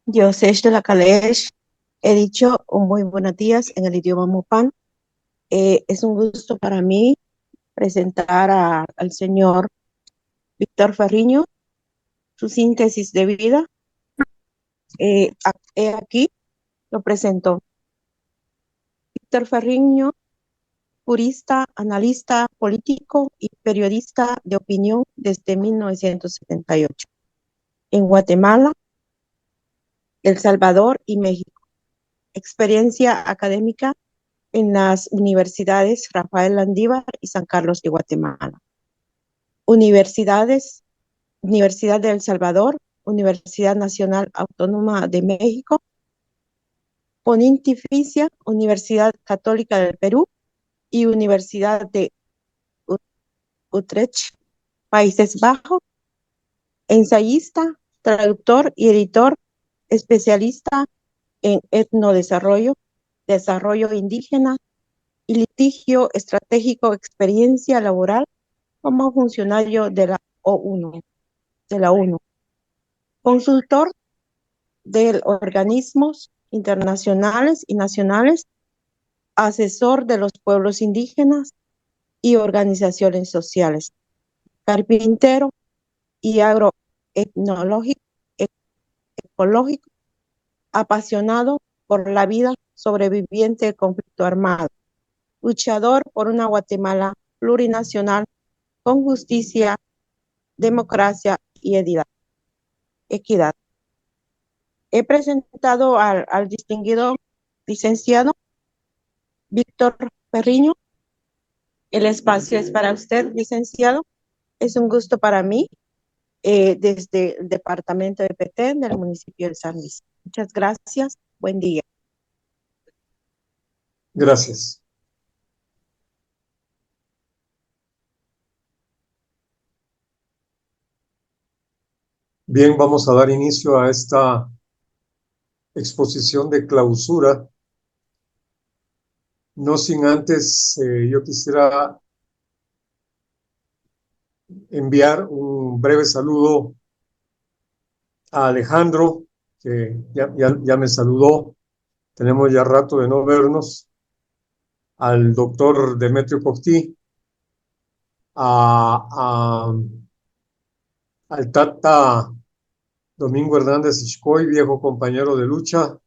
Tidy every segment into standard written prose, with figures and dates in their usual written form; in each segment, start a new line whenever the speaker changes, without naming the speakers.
Yo soy de la Kalesh. He dicho un muy buenos días en el idioma Mopán. Es un gusto para mí presentar al señor Víctor Ferriño, su síntesis de vida. He aquí lo presento. Víctor Ferriño, jurista, analista político y periodista de opinión desde 1978 en Guatemala, El Salvador y México. Experiencia académica en las universidades Rafael Landívar y San Carlos de Guatemala. Universidades, Universidad de El Salvador, Universidad Nacional Autónoma de México, Pontificia Universidad Católica del Perú y Universidad de Utrecht, Países Bajos, ensayista, traductor y editor, especialista en etnodesarrollo, desarrollo indígena y litigio estratégico, experiencia laboral como funcionario de la ONU, consultor de organismos internacionales y nacionales, asesor de los pueblos indígenas y organizaciones sociales, carpintero y agroetnológico, ecológico, apasionado por la vida, sobreviviente del conflicto armado, luchador por una Guatemala plurinacional con justicia, democracia y equidad. He presentado al distinguido licenciado Víctor Ferriño. El espacio es para usted, licenciado. Es un gusto para mí desde el departamento de Petén del municipio de San Luis. Muchas gracias. Buen día.
Gracias. Bien, vamos a dar inicio a esta exposición de clausura. No sin antes, yo quisiera enviar un breve saludo a Alejandro, que ya me saludó. Tenemos ya rato de no vernos. Al doctor Demetrio Coctí, a, al Tata Domingo Hernández Iscoy, viejo compañero de lucha,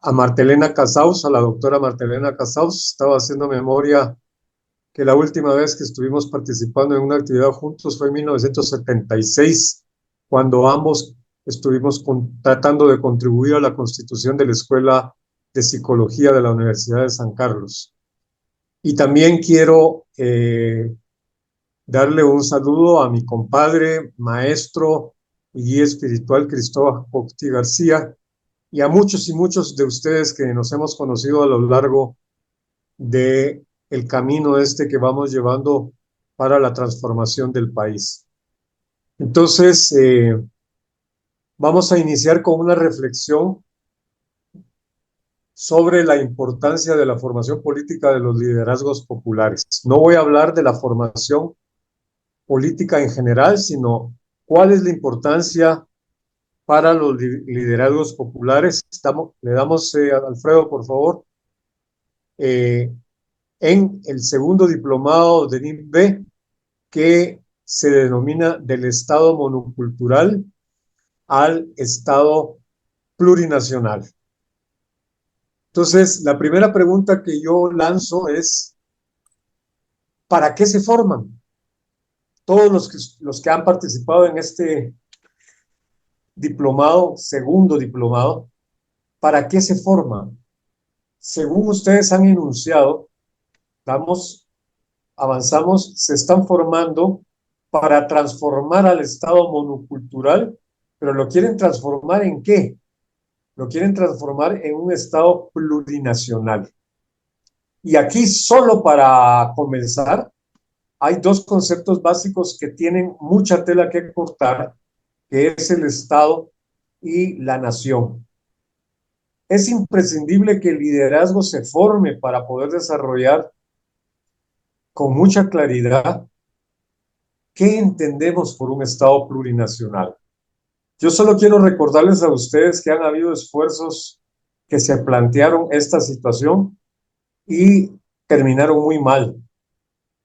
a Martelena Casaus, a la doctora Martelena Casaus. Estaba haciendo memoria que la última vez que estuvimos participando en una actividad juntos fue en 1976, cuando ambos estuvimos tratando de contribuir a la constitución de la Escuela de Psicología de la Universidad de San Carlos. Y también quiero darle un saludo a mi compadre, maestro y guía espiritual Cristóbal Cocti García, y a muchos y muchos de ustedes que nos hemos conocido a lo largo de el camino este que vamos llevando para la transformación del país. Entonces, vamos a iniciar con una reflexión sobre la importancia de la formación política de los liderazgos populares. No voy a hablar de la formación política en general, sino cuál es la importancia para los liderazgos populares. Le damos, Alfredo, por favor, en el segundo diplomado de NIMB, que se denomina del Estado monocultural al Estado plurinacional. Entonces, la primera pregunta que yo lanzo es, ¿para qué se forman? Todos los que han participado en este diplomado, segundo diplomado, ¿para qué se forman? Según ustedes han enunciado, avanzamos, se están formando para transformar al Estado monocultural, pero ¿lo quieren transformar en qué? Lo quieren transformar en un Estado plurinacional. Y aquí, solo para comenzar, hay dos conceptos básicos que tienen mucha tela que cortar, que es el Estado y la nación. Es imprescindible que el liderazgo se forme para poder desarrollar con mucha claridad qué entendemos por un Estado plurinacional. Yo solo quiero recordarles a ustedes que han habido esfuerzos que se plantearon esta situación y terminaron muy mal.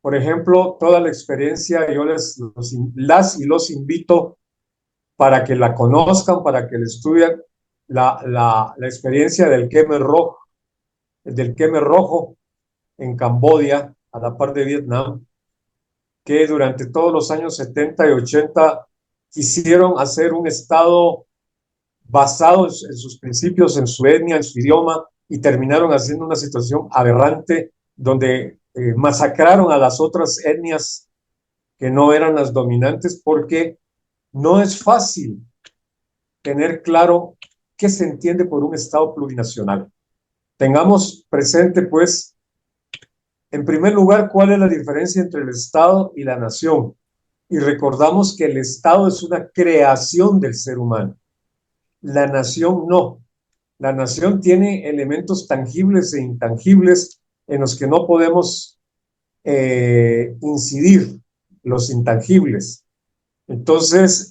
Por ejemplo, toda la experiencia, yo las y los invito para que la conozcan, para que la estudien, la experiencia del Khmer Rojo en Camboya, a la par de Vietnam, que durante todos los años 70 y 80 quisieron hacer un Estado basado en sus principios, en su etnia, en su idioma, y terminaron haciendo una situación aberrante donde masacraron a las otras etnias que no eran las dominantes, porque no es fácil tener claro qué se entiende por un Estado plurinacional. Tengamos presente, pues, en primer lugar, cuál es la diferencia entre el Estado y la nación. Y recordamos que el Estado es una creación del ser humano. La nación no. La nación tiene elementos tangibles e intangibles en los que no podemos incidir, los intangibles. Entonces,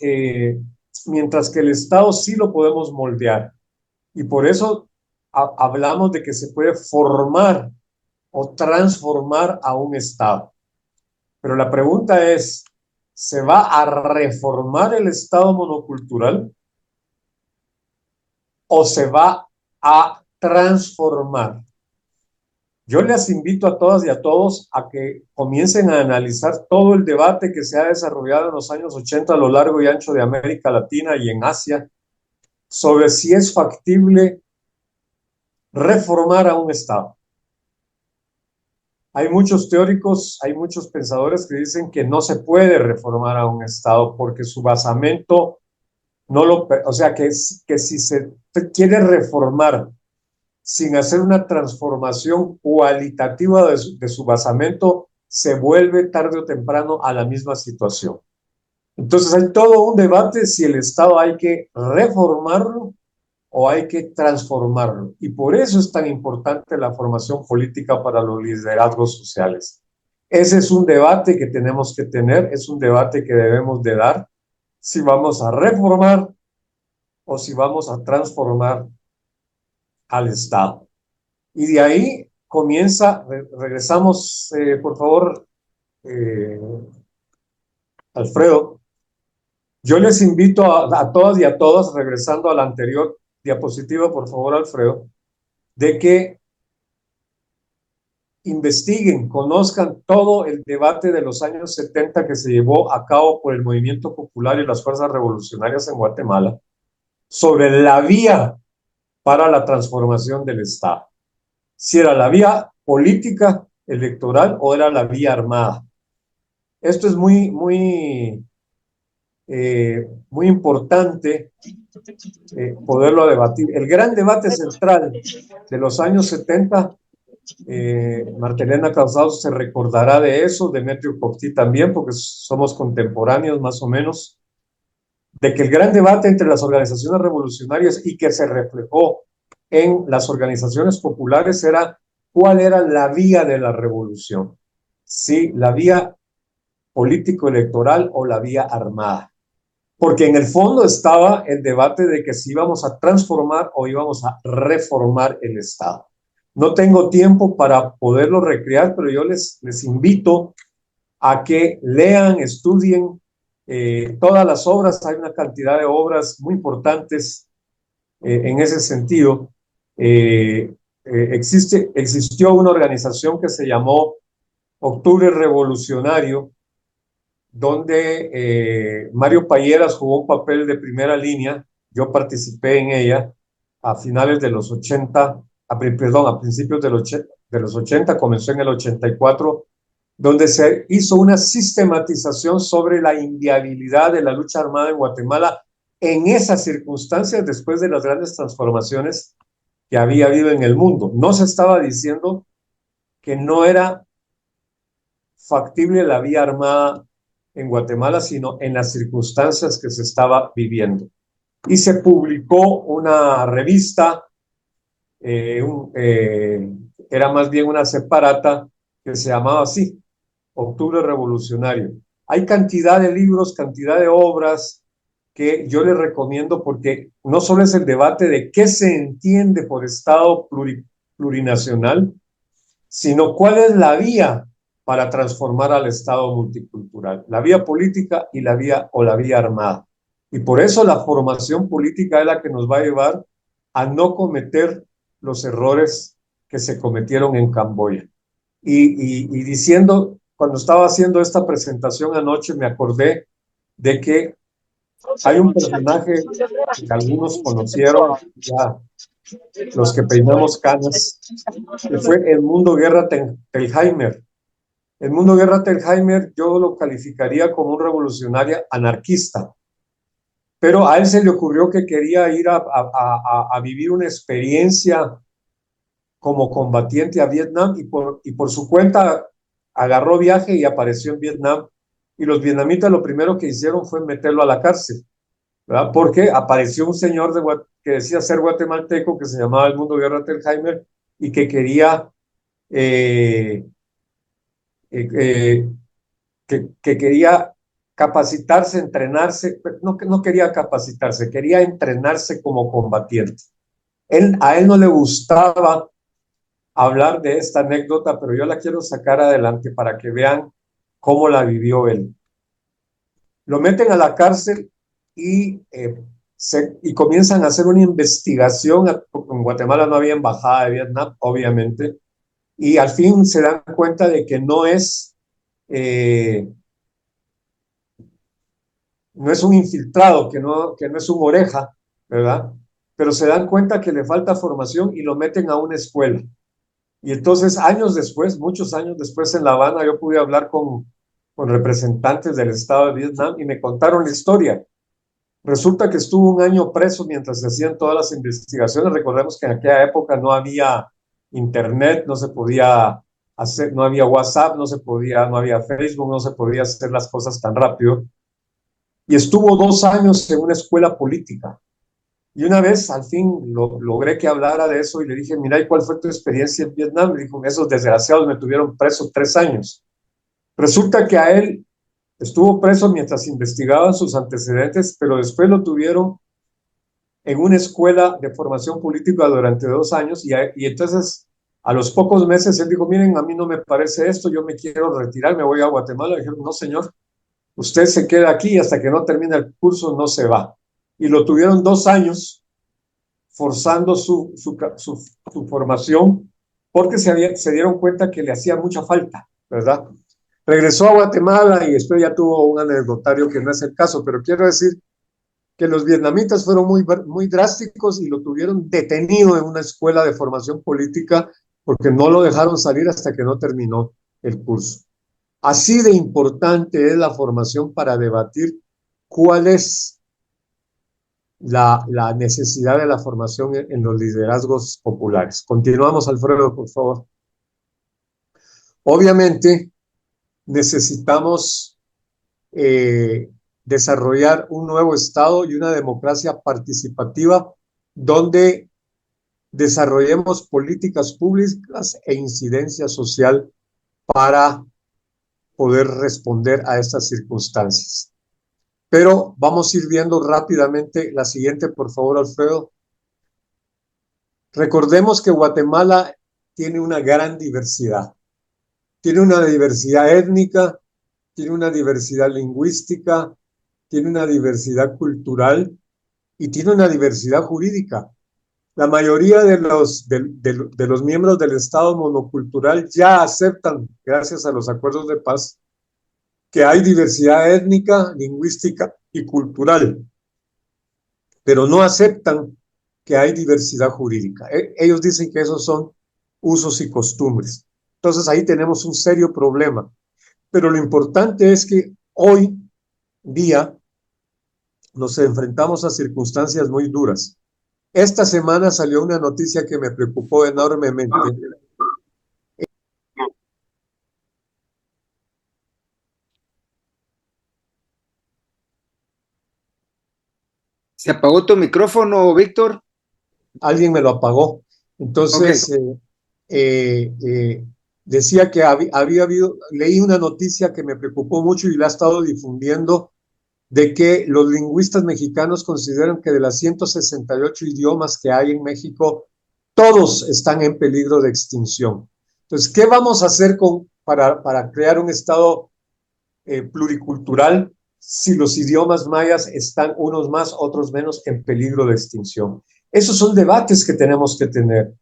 mientras que el Estado sí lo podemos moldear. Y por eso hablamos de que se puede formar o transformar a un Estado. Pero la pregunta es, ¿se va a reformar el Estado monocultural o se va a transformar? Yo les invito a todas y a todos a que comiencen a analizar todo el debate que se ha desarrollado en los años 80 a lo largo y ancho de América Latina y en Asia sobre si es factible reformar a un Estado. Hay muchos teóricos, hay muchos pensadores que dicen que no se puede reformar a un Estado porque su basamento no lo, o sea, que si se quiere reformar sin hacer una transformación cualitativa de su basamento, se vuelve tarde o temprano a la misma situación. Entonces hay todo un debate si el Estado hay que reformarlo o hay que transformarlo. Y por eso es tan importante la formación política para los liderazgos sociales. Ese es un debate que tenemos que tener, es un debate que debemos de dar, si vamos a reformar o si vamos a transformar al Estado. Y de ahí comienza, regresamos, por favor, eh, Alfredo. Yo les invito a todas y a todas, regresando a la anterior diapositiva, por favor, Alfredo, de que investiguen, conozcan todo el debate de los años 70 que se llevó a cabo por el Movimiento Popular y las Fuerzas Revolucionarias en Guatemala sobre la vía para la transformación del Estado. Si era la vía política, electoral o era la vía armada. Esto es muy importante poderlo debatir. El gran debate central de los años 70, Martelena Causado se recordará de eso, Demetrio Coctí también, porque somos contemporáneos más o menos, de que el gran debate entre las organizaciones revolucionarias y que se reflejó en las organizaciones populares era cuál era la vía de la revolución. Sí, la vía político-electoral o la vía armada. Porque en el fondo estaba el debate de que si íbamos a transformar o íbamos a reformar el Estado. No tengo tiempo para poderlo recrear, pero yo les invito a que lean, estudien todas las obras. Hay una cantidad de obras muy importantes en ese sentido. Existió una organización que se llamó Octubre Revolucionario, donde Mario Payeras jugó un papel de primera línea. Yo participé en ella a finales de los 80, a principios de los 80, comenzó en el 84, donde se hizo una sistematización sobre la inviabilidad de la lucha armada en Guatemala en esas circunstancias después de las grandes transformaciones que había habido en el mundo. No se estaba diciendo que no era factible la vía armada en Guatemala, sino en las circunstancias que se estaba viviendo. Y se publicó una revista, era más bien una separata, que se llamaba así, Octubre Revolucionario. Hay cantidad de libros, cantidad de obras, que yo les recomiendo, porque no solo es el debate de qué se entiende por Estado plurinacional, sino cuál es la vía para transformar al Estado multicultural, la vía política y la vía armada. Y por eso la formación política es la que nos va a llevar a no cometer los errores que se cometieron en Camboya. Y diciendo, cuando estaba haciendo esta presentación anoche, me acordé de que hay un personaje que algunos conocieron, ya los que peinamos canas, que fue Edmundo Guerra Telheimer. Edmundo Guerra Telheimer yo lo calificaría como un revolucionario anarquista, pero a él se le ocurrió que quería ir a vivir una experiencia como combatiente a Vietnam y por su cuenta agarró viaje y apareció en Vietnam. Y los vietnamitas lo primero que hicieron fue meterlo a la cárcel, ¿verdad? Porque apareció un señor que decía ser guatemalteco, que se llamaba Edmundo Guerra Telheimer y que quería eh, eh, que quería capacitarse, entrenarse, no quería capacitarse, quería entrenarse como combatiente. A él no le gustaba hablar de esta anécdota, pero yo la quiero sacar adelante para que vean cómo la vivió él. Lo meten a la cárcel y comienzan a hacer una investigación. En Guatemala no había embajada de Vietnam, obviamente, y al fin se dan cuenta de que no es un infiltrado, que no es un oreja, ¿verdad? Pero se dan cuenta que le falta formación y lo meten a una escuela. Y entonces, años después, muchos años después en La Habana, yo pude hablar con representantes del Estado de Vietnam y me contaron la historia. Resulta que estuvo un año preso mientras se hacían todas las investigaciones. Recordemos que en aquella época no había internet, no se podía hacer, no había WhatsApp, no había Facebook, no se podía hacer las cosas tan rápido. Y estuvo 2 años en una escuela política. Y una vez, al fin, logré que hablara de eso y le dije, mira, ¿y cuál fue tu experiencia en Vietnam? Me dijo, esos desgraciados me tuvieron preso 3 años. Resulta que a él estuvo preso mientras investigaban sus antecedentes, pero después lo tuvieron en una escuela de formación política durante 2 años y entonces a los pocos meses él dijo, miren, a mí no me parece esto, yo me quiero retirar, me voy a Guatemala. Le dijeron, no, señor, usted se queda aquí y hasta que no termine el curso no se va. Y lo tuvieron 2 años forzando su formación porque se dieron cuenta que le hacía mucha falta, ¿verdad? Regresó a Guatemala y después ya tuvo un anecdotario que no es el caso, pero quiero decir que los vietnamitas fueron muy drásticos y lo tuvieron detenido en una escuela de formación política porque no lo dejaron salir hasta que no terminó el curso. Así de importante es la formación para debatir cuál es la necesidad de la formación en los liderazgos populares. Continuamos, Alfredo, por favor. Obviamente, necesitamos desarrollar un nuevo Estado y una democracia participativa donde desarrollemos políticas públicas e incidencia social para poder responder a estas circunstancias. Pero vamos a ir viendo rápidamente la siguiente, por favor, Alfredo. Recordemos que Guatemala tiene una gran diversidad. Tiene una diversidad étnica, tiene una diversidad lingüística, tiene una diversidad cultural y tiene una diversidad jurídica. La mayoría de los miembros del Estado monocultural ya aceptan, gracias a los acuerdos de paz, que hay diversidad étnica, lingüística y cultural, pero no aceptan que hay diversidad jurídica. Ellos dicen que esos son usos y costumbres. Entonces ahí tenemos un serio problema. Pero lo importante es que hoy día nos enfrentamos a circunstancias muy duras. Esta semana salió una noticia que me preocupó enormemente.
¿Se apagó tu micrófono, Víctor?
Alguien me lo apagó. Entonces, decía que había habido, leí una noticia que me preocupó mucho y la ha estado difundiendo de que los lingüistas mexicanos consideran que de las 168 idiomas que hay en México, todos están en peligro de extinción. Entonces, ¿qué vamos a hacer para crear un estado pluricultural si los idiomas mayas están unos más, otros menos en peligro de extinción? Esos son debates que tenemos que tener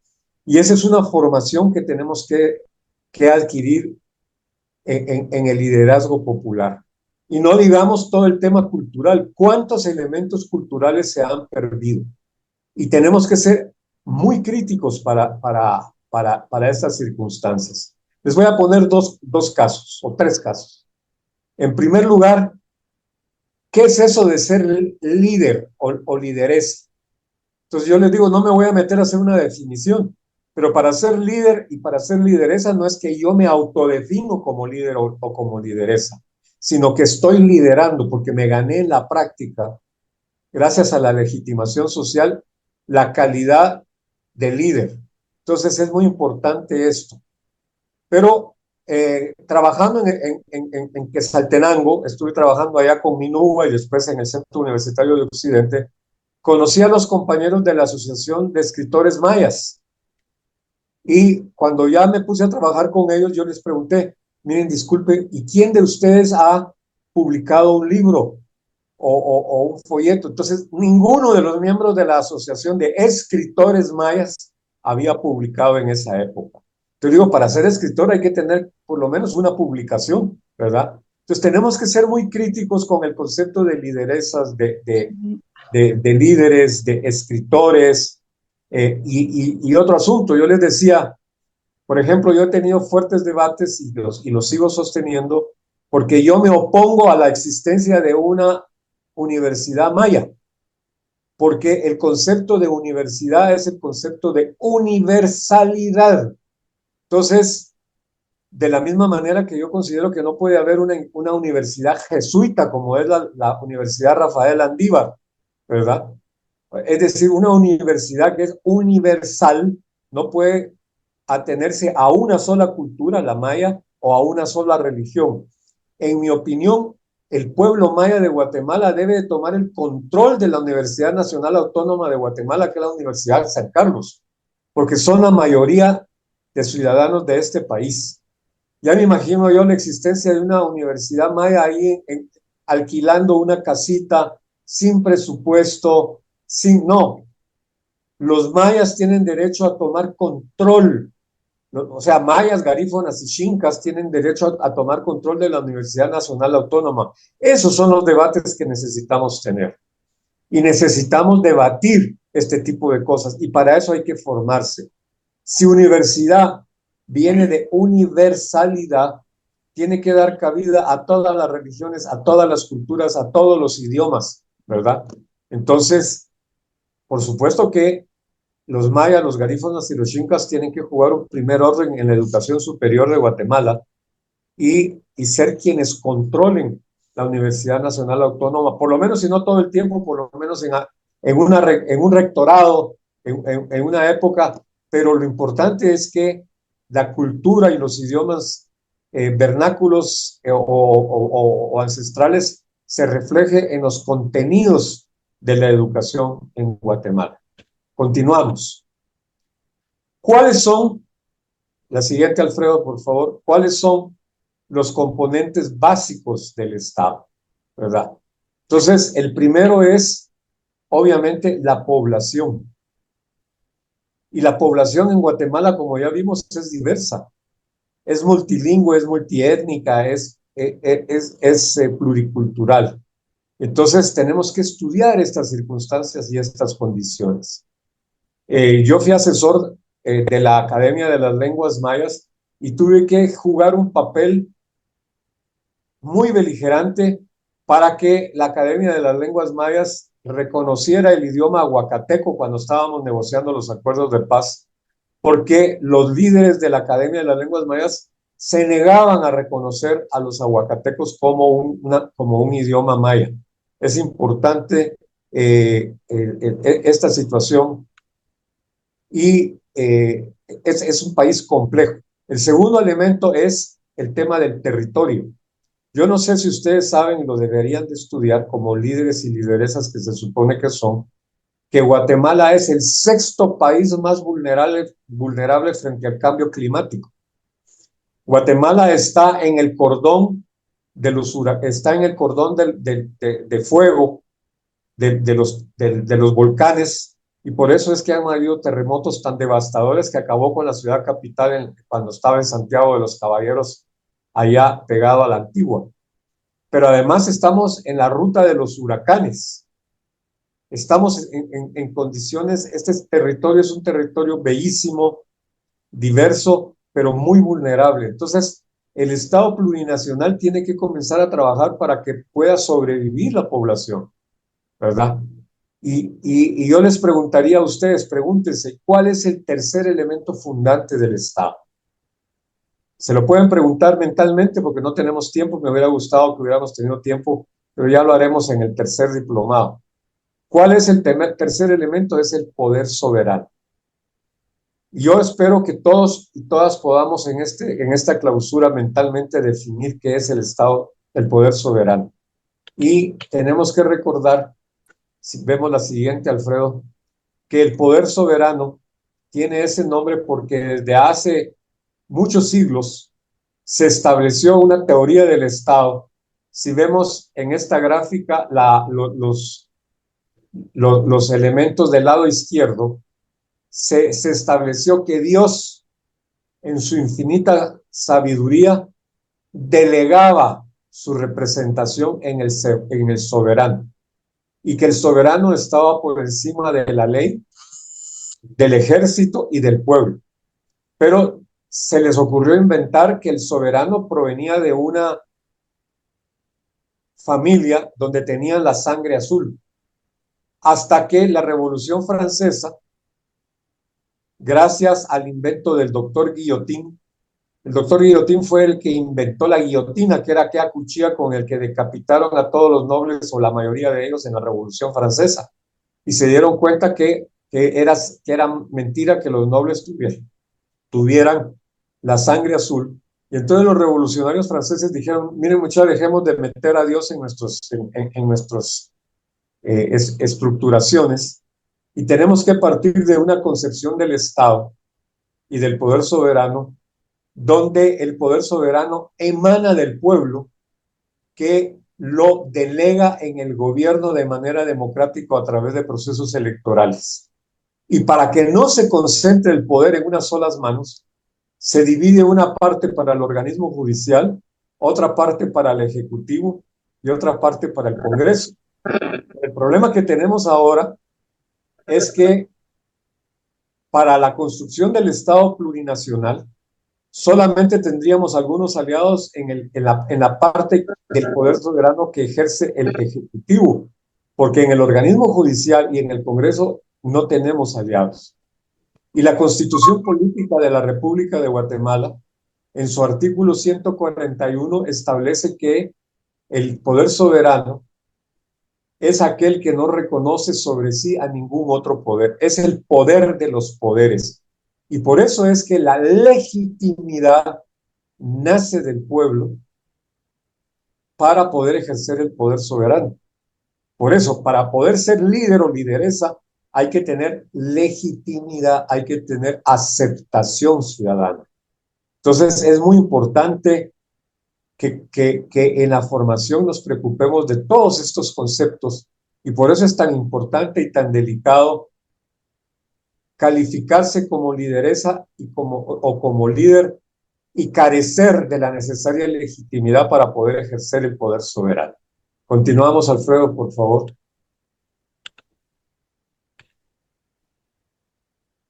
y esa es una formación que tenemos que adquirir en el liderazgo popular. Y no digamos todo el tema cultural, cuántos elementos culturales se han perdido. Y tenemos que ser muy críticos para estas circunstancias. Les voy a poner dos casos o tres casos. En primer lugar, ¿qué es eso de ser líder o lideresa? Entonces yo les digo, no me voy a meter a hacer una definición, pero para ser líder y para ser lideresa no es que yo me autodefino como líder o como lideresa, sino que estoy liderando porque me gané en la práctica, gracias a la legitimación social, la calidad de líder. Entonces es muy importante esto. Pero trabajando en Quetzaltenango, estuve trabajando allá con Minúa y después en el Centro Universitario de Occidente, conocí a los compañeros de la Asociación de Escritores Mayas. Y cuando ya me puse a trabajar con ellos, yo les pregunté, miren, disculpen, ¿y quién de ustedes ha publicado un libro o un folleto? Entonces, ninguno de los miembros de la Asociación de Escritores Mayas había publicado en esa época. Entonces digo, para ser escritor hay que tener por lo menos una publicación, ¿verdad? Entonces tenemos que ser muy críticos con el concepto de lideresas, de líderes, de escritores. Y otro asunto, yo les decía, por ejemplo, yo he tenido fuertes debates y los sigo sosteniendo porque yo me opongo a la existencia de una universidad maya, porque el concepto de universidad es el concepto de universalidad. Entonces, de la misma manera que yo considero que no puede haber una universidad jesuita como es la Universidad Rafael Andívar, ¿verdad? Es decir, una universidad que es universal no puede atenerse a una sola cultura, la maya, o a una sola religión. En mi opinión, el pueblo maya de Guatemala debe de tomar el control de la Universidad Nacional Autónoma de Guatemala, que es la Universidad de San Carlos, porque son la mayoría de ciudadanos de este país. Ya me imagino yo la existencia de una universidad maya ahí alquilando una casita sin presupuesto, no. Los mayas tienen derecho a tomar control, o sea, mayas, garífonas y chincas tienen derecho a tomar control de la Universidad Nacional Autónoma. Esos son los debates que necesitamos tener. Y necesitamos debatir este tipo de cosas. Y para eso hay que formarse. Si universidad viene de universalidad, tiene que dar cabida a todas las religiones, a todas las culturas, a todos los idiomas, ¿verdad? Entonces, por supuesto que los mayas, los garífonas y los chincas tienen que jugar un primer orden en la educación superior de Guatemala y ser quienes controlen la Universidad Nacional Autónoma, por lo menos, si no todo el tiempo, por lo menos en un rectorado, en una época, pero lo importante es que la cultura y los idiomas vernáculos o ancestrales se refleje en los contenidos de la educación en Guatemala. Continuamos. ¿Cuáles son, la siguiente Alfredo, por favor, cuáles son los componentes básicos del Estado, ¿verdad? Entonces, el primero es, obviamente, la población. Y la población en Guatemala, como ya vimos, es diversa. Es multilingüe, es multiétnica, es pluricultural. Entonces, tenemos que estudiar estas circunstancias y estas condiciones. Yo fui asesor de la Academia de las Lenguas Mayas y tuve que jugar un papel muy beligerante para que la Academia de las Lenguas Mayas reconociera el idioma aguacateco cuando estábamos negociando los acuerdos de paz, porque los líderes de la Academia de las Lenguas Mayas se negaban a reconocer a los aguacatecos como un idioma maya. Es importante esta situación y es un país complejo. El segundo elemento es el tema del territorio. Yo no sé si ustedes saben y lo deberían de estudiar como líderes y lideresas que se supone que son, que Guatemala es el sexto país más vulnerable frente al cambio climático. Guatemala está en el cordón está en el cordón de fuego de los volcanes, y por eso es que han habido terremotos tan devastadores que acabó con la ciudad capital cuando estaba en Santiago de los Caballeros, allá pegado a la Antigua. Pero además estamos en la ruta de los huracanes. Estamos en condiciones, este territorio es un territorio bellísimo, diverso, pero muy vulnerable. Entonces, el Estado plurinacional tiene que comenzar a trabajar para que pueda sobrevivir la población, ¿verdad? Y yo les preguntaría a ustedes, pregúntense, ¿cuál es el tercer elemento fundante del Estado? Se lo pueden preguntar mentalmente porque no tenemos tiempo, me hubiera gustado que hubiéramos tenido tiempo, pero ya lo haremos en el tercer diplomado. ¿Cuál es el tercer elemento? Es el poder soberano. Yo espero que todos y todas podamos en esta clausura mentalmente definir qué es el Estado, el poder soberano. Y tenemos que recordar, si vemos la siguiente, Alfredo, que el poder soberano tiene ese nombre porque desde hace muchos siglos se estableció una teoría del Estado. Si vemos en esta gráfica los elementos del lado izquierdo, se estableció que Dios, en su infinita sabiduría, delegaba su representación en el soberano, y que el soberano estaba por encima de la ley, del ejército y del pueblo. Pero se les ocurrió inventar que el soberano provenía de una familia donde tenían la sangre azul, hasta que la Revolución Francesa, gracias al invento del doctor Guillotín, el doctor Guillotín fue el que inventó la guillotina, que era aquella cuchilla con el que decapitaron a todos los nobles o la mayoría de ellos en la Revolución Francesa, y se dieron cuenta que era mentira que los nobles tuvieran la sangre azul. Y entonces los revolucionarios franceses dijeron, miren muchachos, dejemos de meter a Dios en nuestras estructuraciones, y tenemos que partir de una concepción del Estado y del poder soberano, donde el poder soberano emana del pueblo, que lo delega en el gobierno de manera democrática a través de procesos electorales. Y para que no se concentre el poder en unas solas manos, se divide una parte para el organismo judicial, otra parte para el ejecutivo y otra parte para el Congreso. El problema que tenemos ahora es que para la construcción del Estado plurinacional solamente tendríamos algunos aliados en la parte del poder soberano que ejerce el ejecutivo, porque en el organismo judicial y en el Congreso no tenemos aliados. Y la Constitución Política de la República de Guatemala, en su artículo 141, establece que el poder soberano es aquel que no reconoce sobre sí a ningún otro poder. Es el poder de los poderes. Y por eso es que la legitimidad nace del pueblo para poder ejercer el poder soberano. Por eso, para poder ser líder o lideresa, hay que tener legitimidad, hay que tener aceptación ciudadana. Entonces, es muy importante que en la formación nos preocupemos de todos estos conceptos, y por eso es tan importante y tan delicado calificarse como lideresa o como líder y carecer de la necesaria legitimidad para poder ejercer el poder soberano. Continuamos, Alfredo, por favor.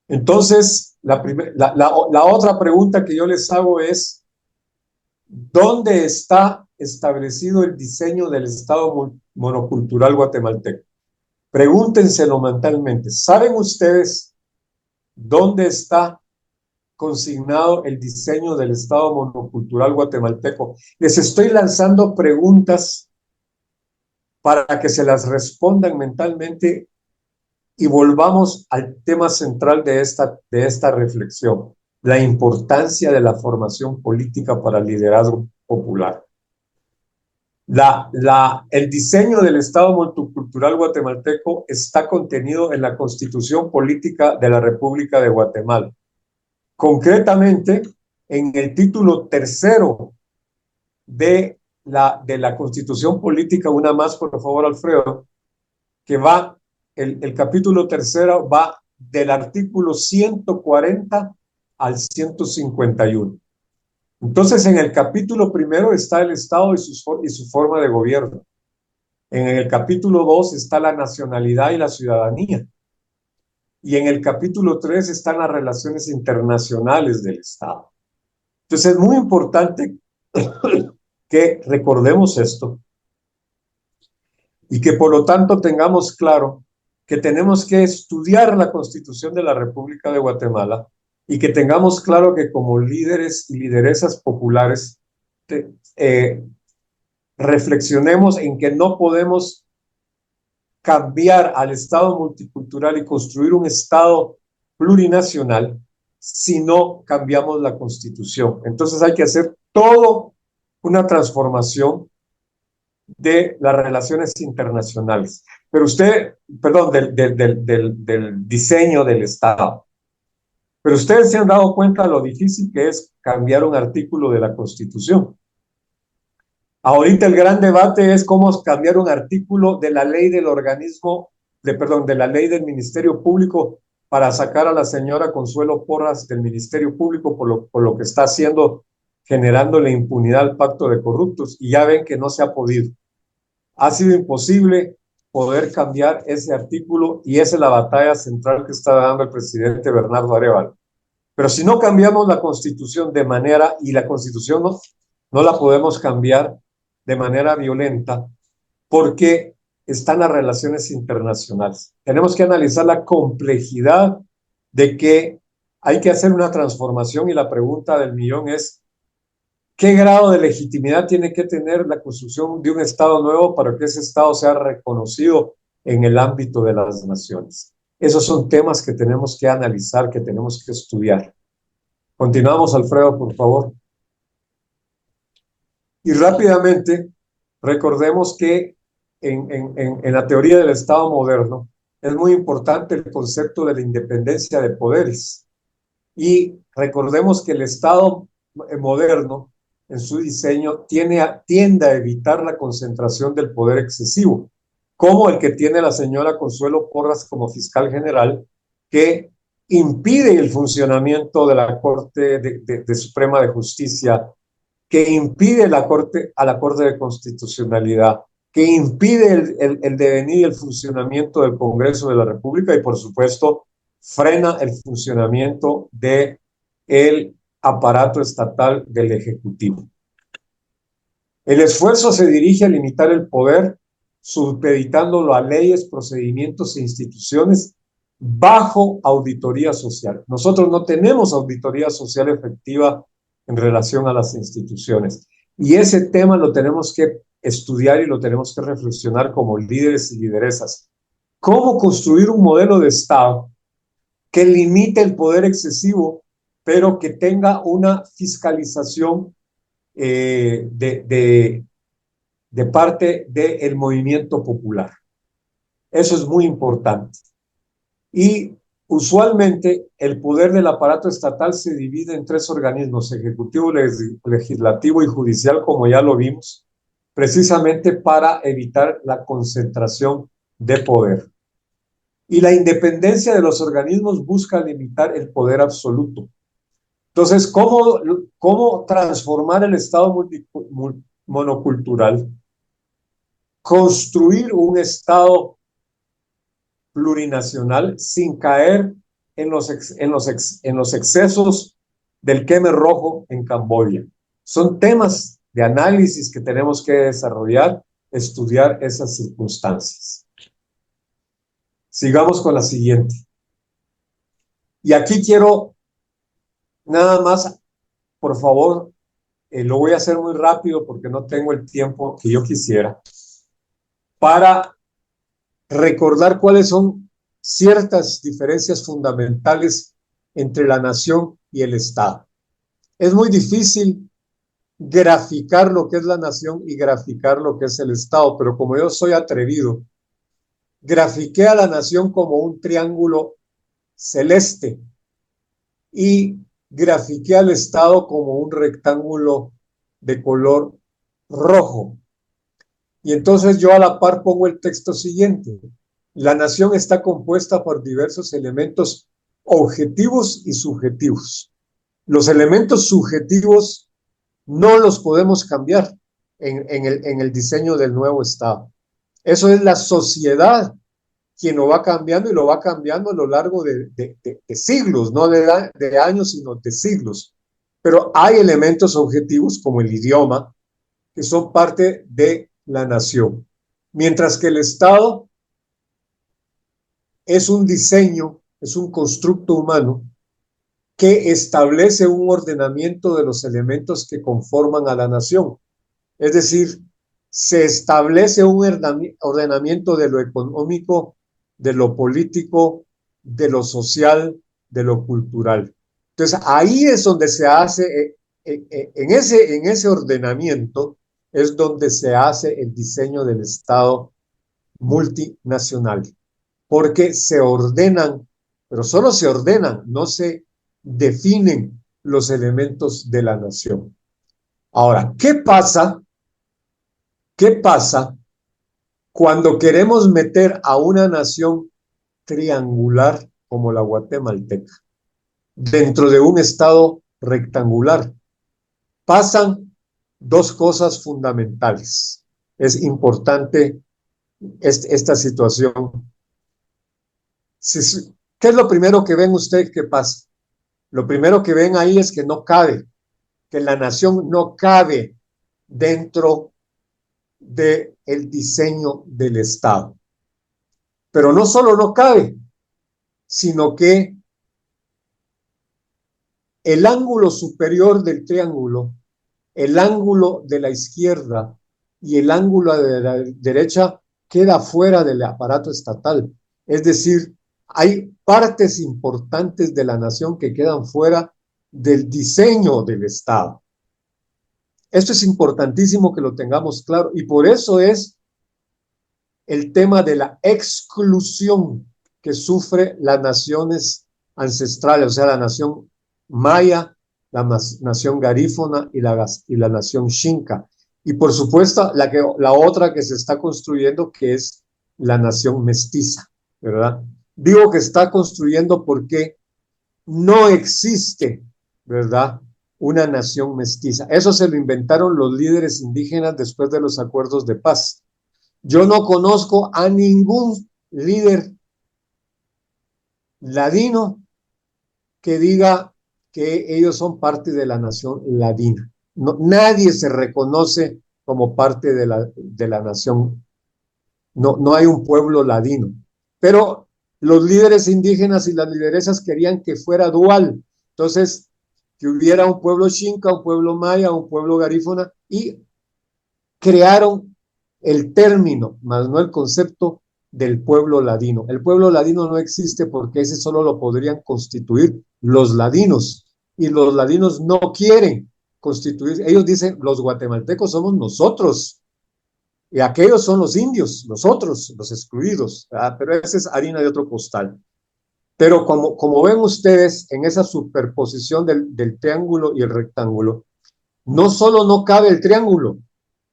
Entonces, la otra pregunta que yo les hago es, ¿dónde está establecido el diseño del Estado monocultural guatemalteco? Pregúntenselo mentalmente. ¿Saben ustedes dónde está consignado el diseño del Estado monocultural guatemalteco? Les estoy lanzando preguntas para que se las respondan mentalmente y volvamos al tema central de esta reflexión, la importancia de la formación política para el liderazgo popular. El diseño del Estado multicultural guatemalteco está contenido en la Constitución Política de la República de Guatemala. Concretamente, en el título tercero de la Constitución Política, una más, por favor, Alfredo, que va, el capítulo tercero va del artículo 140 al 151. Entonces, en el capítulo primero está el Estado y su forma de gobierno. En el capítulo 2 está la nacionalidad y la ciudadanía. Y en el capítulo 3 están las relaciones internacionales del Estado. Entonces, es muy importante que recordemos esto y que por lo tanto tengamos claro que tenemos que estudiar la Constitución de la República de Guatemala y que tengamos claro que como líderes y lideresas populares reflexionemos en que no podemos cambiar al Estado multicultural y construir un Estado plurinacional si no cambiamos la Constitución. Entonces hay que hacer toda una transformación de las relaciones internacionales. Pero usted, perdón, del diseño del Estado. Pero ustedes se han dado cuenta de lo difícil que es cambiar un artículo de la Constitución. Ahorita el gran debate es cómo cambiar un artículo de la ley del organismo, de la ley del Ministerio Público para sacar a la señora Consuelo Porras del Ministerio Público por lo que está haciendo, generándole impunidad al pacto de corruptos. Y ya ven que no se ha podido. Ha sido imposible poder cambiar ese artículo y esa es la batalla central que está dando el presidente Bernardo Arévalo. Pero si no cambiamos la Constitución de manera, y la Constitución no la podemos cambiar de manera violenta, porque están las relaciones internacionales. Tenemos que analizar la complejidad de que hay que hacer una transformación y la pregunta del millón es, ¿qué grado de legitimidad tiene que tener la construcción de un Estado nuevo para que ese Estado sea reconocido en el ámbito de las naciones? Esos son temas que tenemos que analizar, que tenemos que estudiar. Continuamos, Alfredo, por favor. Y rápidamente, recordemos que en la teoría del Estado moderno es muy importante el concepto de la independencia de poderes. Y recordemos que el Estado moderno, en su diseño, tiende a evitar la concentración del poder excesivo, como el que tiene la señora Consuelo Porras como fiscal general, que impide el funcionamiento de la Corte de Suprema de Justicia, que impide a la Corte de Constitucionalidad, que impide el devenir y el funcionamiento del Congreso de la República y, por supuesto, frena el funcionamiento del aparato estatal del Ejecutivo. El esfuerzo se dirige a limitar el poder, supeditándolo a leyes, procedimientos e instituciones bajo auditoría social. Nosotros no tenemos auditoría social efectiva en relación a las instituciones. Y ese tema lo tenemos que estudiar y lo tenemos que reflexionar como líderes y lideresas. ¿Cómo construir un modelo de Estado que limite el poder excesivo, pero que tenga una fiscalización de parte del movimiento popular? Eso es muy importante. Y usualmente el poder del aparato estatal se divide en tres organismos: ejecutivo, legislativo y judicial, como ya lo vimos, precisamente para evitar la concentración de poder. Y la independencia de los organismos busca limitar el poder absoluto. Entonces, ¿cómo transformar el Estado monocultural? Construir un Estado plurinacional sin caer en los excesos del Khmer Rojo en Camboya. Son temas de análisis que tenemos que desarrollar, estudiar esas circunstancias. Sigamos con la siguiente. Y aquí quiero nada más, por favor, lo voy a hacer muy rápido porque no tengo el tiempo que yo quisiera, para recordar cuáles son ciertas diferencias fundamentales entre la nación y el Estado. Es muy difícil graficar lo que es la nación y graficar lo que es el Estado, pero como yo soy atrevido, grafiqué a la nación como un triángulo celeste y grafiqué al Estado como un rectángulo de color rojo. Y entonces yo a la par pongo el texto siguiente. La nación está compuesta por diversos elementos objetivos y subjetivos. Los elementos subjetivos no los podemos cambiar en el diseño del nuevo Estado. Eso es la sociedad quien lo va cambiando y lo va cambiando a lo largo de siglos, no de años, sino de siglos. Pero hay elementos objetivos como el idioma que son parte de la nación, mientras que el Estado es un diseño, es un constructo humano que establece un ordenamiento de los elementos que conforman a la nación. Es decir, se establece un ordenamiento de lo económico, de lo político, de lo social, de lo cultural. Entonces, ahí es donde se hace, en ese ordenamiento, es donde se hace el diseño del Estado multinacional, porque se ordenan, pero solo se ordenan, no se definen los elementos de la nación. Ahora, ¿qué pasa? ¿Qué pasa cuando queremos meter a una nación triangular como la guatemalteca dentro de un estado rectangular? Pasan dos cosas fundamentales. Es importante esta situación. ¿Qué es lo primero que ven ustedes que pasa? Lo primero que ven ahí es que no cabe, que la nación no cabe dentro del diseño del Estado. Pero no solo no cabe, sino que el ángulo superior del triángulo, el ángulo de la izquierda y el ángulo de la derecha queda fuera del aparato estatal. Es decir, hay partes importantes de la nación que quedan fuera del diseño del Estado. Esto es importantísimo que lo tengamos claro y por eso es el tema de la exclusión que sufre las naciones ancestrales, o sea, la nación maya, la nación garífuna y la nación xinca. Y por supuesto, la otra que se está construyendo, que es la nación mestiza, ¿verdad? Digo que está construyendo porque no existe, ¿verdad? Una nación mestiza. Eso se lo inventaron los líderes indígenas después de los acuerdos de paz. Yo no conozco a ningún líder ladino que diga que ellos son parte de la nación ladina. No, nadie se reconoce como parte de la nación. No, no hay un pueblo ladino. Pero los líderes indígenas y las lideresas querían que fuera dual. Entonces, que hubiera un pueblo xinca, un pueblo maya, un pueblo garífuna, y crearon el término, más no el concepto del pueblo ladino. El pueblo ladino no existe porque ese solo lo podrían constituir los ladinos, y los ladinos no quieren constituir. Ellos dicen, los guatemaltecos somos nosotros, y aquellos son los indios, nosotros, los excluidos, ¿verdad? Pero esa es harina de otro costal. Pero como ven ustedes en esa superposición del triángulo y el rectángulo, no solo no cabe el triángulo,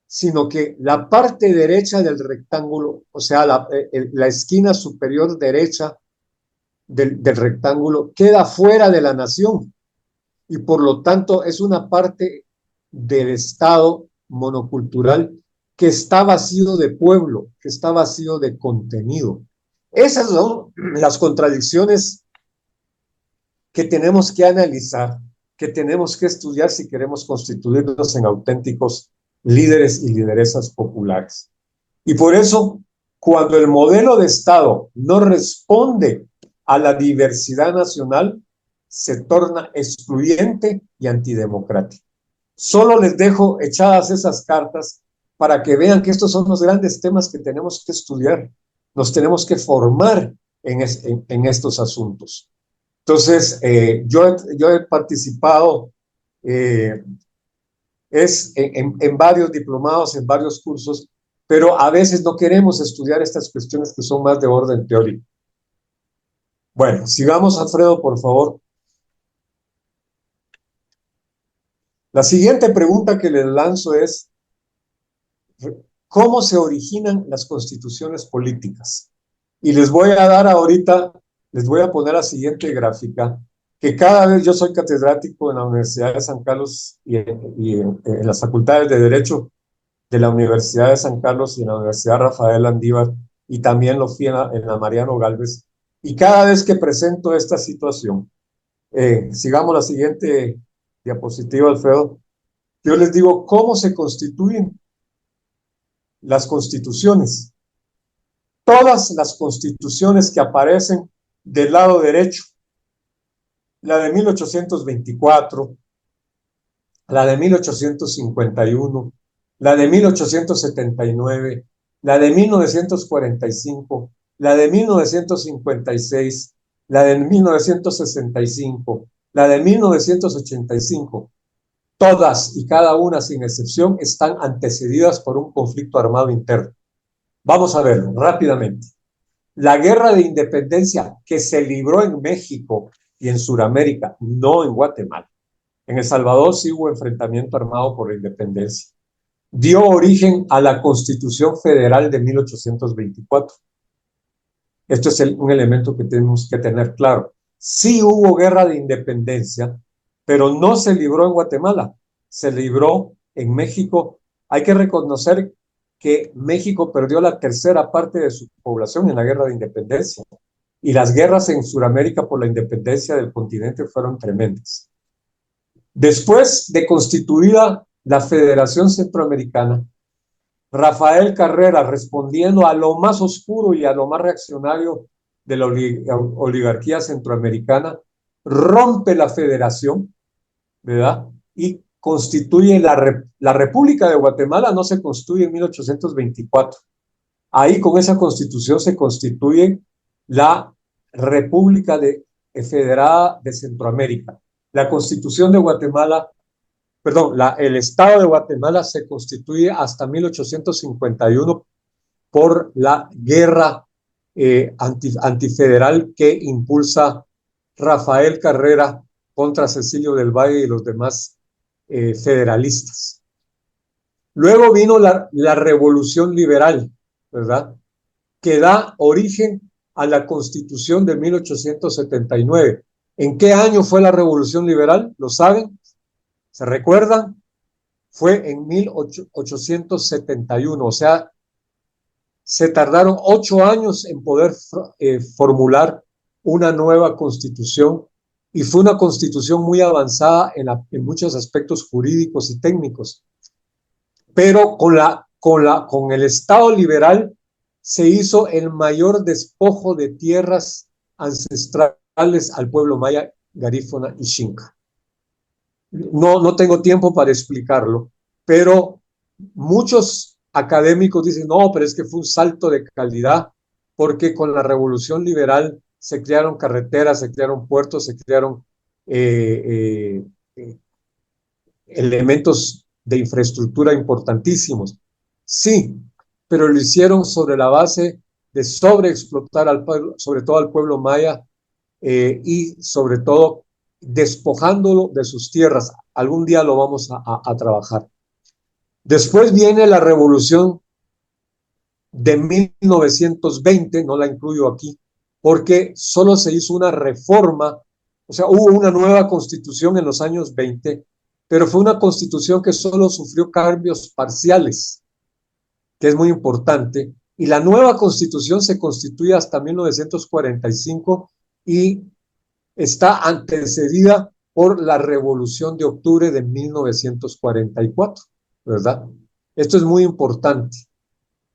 sino que la parte derecha del rectángulo, o sea, la esquina superior derecha del rectángulo, queda fuera de la nación y por lo tanto es una parte del Estado monocultural que está vacío de pueblo, que está vacío de contenido. Esas son las contradicciones que tenemos que analizar, que tenemos que estudiar si queremos constituirnos en auténticos líderes y lideresas populares. Y por eso, cuando el modelo de Estado no responde a la diversidad nacional, se torna excluyente y antidemocrático. Solo les dejo echadas esas cartas para que vean que estos son los grandes temas que tenemos que estudiar. Nos tenemos que formar en estos asuntos. Entonces, yo he participado es en varios diplomados, en varios cursos, pero a veces no queremos estudiar estas cuestiones que son más de orden teórico. Bueno, sigamos, Alfredo, por favor. La siguiente pregunta que les lanzo es, ¿cómo se originan las constituciones políticas? Y les voy a dar ahorita, les voy a poner la siguiente gráfica, que cada vez yo soy catedrático en la Universidad de San Carlos y en las facultades de Derecho de la Universidad de San Carlos y en la Universidad Rafael Andívar, y también lo fui en la Mariano Galvez. Y cada vez que presento esta situación, sigamos la siguiente diapositiva, Alfredo, yo les digo cómo se constituyen las constituciones. Todas las constituciones que aparecen del lado derecho, la de 1824, la de 1851, la de 1879, la de 1945, la de 1956, la de 1965, la de 1985, todas y cada una sin excepción están antecedidas por un conflicto armado interno. Vamos a verlo rápidamente. La guerra de independencia que se libró en México y en Sudamérica, no en Guatemala. En El Salvador sí hubo enfrentamiento armado por la independencia. Dio origen a la Constitución Federal de 1824. Esto es un elemento que tenemos que tener claro. Sí hubo guerra de independencia, pero no se libró en Guatemala, se libró en México. Hay que reconocer que México perdió la tercera parte de su población en la guerra de independencia y las guerras en Sudamérica por la independencia del continente fueron tremendas. Después de constituida la Federación Centroamericana, Rafael Carrera, respondiendo a lo más oscuro y a lo más reaccionario de la oligarquía centroamericana, rompe la federación, ¿verdad? Y constituye la República de Guatemala, no se constituye en 1824. Ahí con esa constitución se constituye la República Federada de Centroamérica. La constitución de Guatemala, perdón, el Estado de Guatemala se constituye hasta 1851 por la guerra antifederal que impulsa Rafael Carrera contra Cecilio del Valle y los demás federalistas. Luego vino la Revolución Liberal, ¿verdad? Que da origen a la Constitución de 1879. ¿En qué año fue la Revolución Liberal? ¿Lo saben? ¿Se recuerdan? Fue en 1871, o sea, se tardaron 8 años en poder formular una nueva constitución y fue una constitución muy avanzada en muchos aspectos jurídicos y técnicos. Pero con el Estado liberal se hizo el mayor despojo de tierras ancestrales al pueblo maya, garífuna y xinca. No tengo tiempo para explicarlo, pero muchos académicos dicen, no, pero es que fue un salto de calidad, porque con la revolución liberal se crearon carreteras, se crearon puertos, se crearon elementos de infraestructura importantísimos. Sí, pero lo hicieron sobre la base de sobreexplotar al pueblo, sobre todo al pueblo maya, y sobre todo despojándolo de sus tierras. Algún día lo vamos a trabajar. Después viene la revolución de 1920, no la incluyo aquí, porque solo se hizo una reforma, o sea, hubo una nueva constitución en los años 20, pero fue una constitución que solo sufrió cambios parciales, que es muy importante, y la nueva constitución se constituye hasta 1945 y está antecedida por la Revolución de Octubre de 1944, ¿verdad? Esto es muy importante.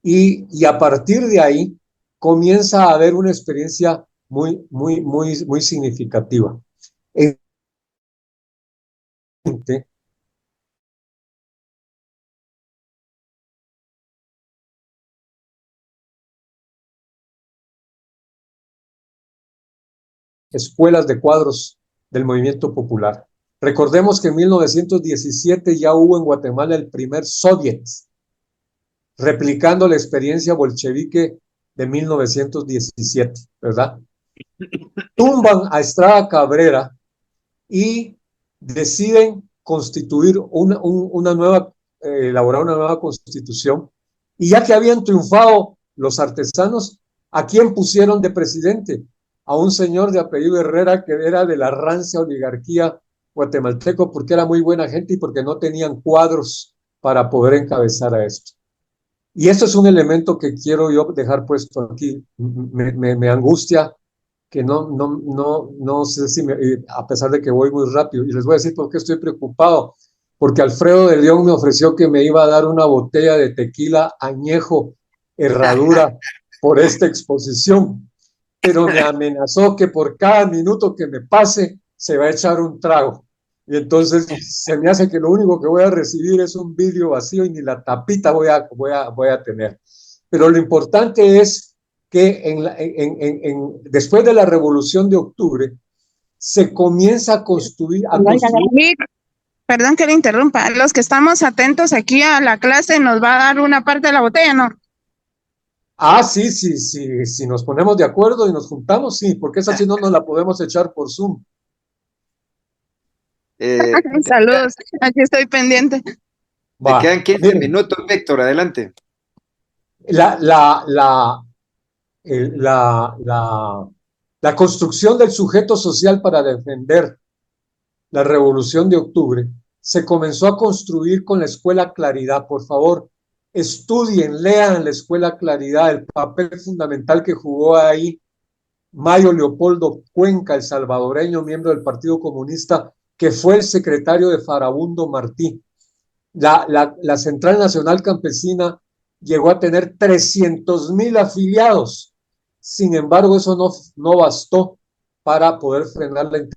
Y a partir de ahí comienza a haber una experiencia muy significativa. Escuelas de cuadros del movimiento popular. Recordemos que en 1917 ya hubo en Guatemala el primer soviet, replicando la experiencia bolchevique de 1917, ¿verdad? Tumban a Estrada Cabrera y deciden constituir una nueva, elaborar una nueva constitución. Y ya que habían triunfado los artesanos, ¿a quién pusieron de presidente? A un señor de apellido Herrera que era de la rancia oligarquía guatemalteco porque era muy buena gente y porque no tenían cuadros para poder encabezar a esto. Y esto es un elemento que quiero yo dejar puesto aquí. Me angustia que no sé si, a pesar de que voy muy rápido, y les voy a decir por qué estoy preocupado, porque Alfredo de León me ofreció que me iba a dar una botella de tequila añejo, herradura, por esta exposición, pero me amenazó que por cada minuto que me pase se va a echar un trago. Y entonces se me hace que lo único que voy a recibir es un vidrio vacío y ni la tapita voy a tener. Pero lo importante es que después de la Revolución de Octubre se comienza a construir.
Perdón que le interrumpa, los que estamos atentos aquí a la clase nos va a dar una parte de la botella, ¿no?
Sí, si nos ponemos de acuerdo y nos juntamos, sí, porque esa sí no nos la podemos echar por Zoom.
Saludos, aquí estoy pendiente.
Me quedan 15 minutos, Víctor, adelante.
La construcción del sujeto social para defender la Revolución de Octubre se comenzó a construir con la Escuela Claridad. Por favor, estudien, lean la Escuela Claridad, el papel fundamental que jugó ahí Mayo Leopoldo Cuenca, el salvadoreño miembro del Partido Comunista, que fue el secretario de Farabundo Martí. La Central Nacional Campesina llegó a tener 300,000 afiliados. Sin embargo, eso no bastó para poder frenar la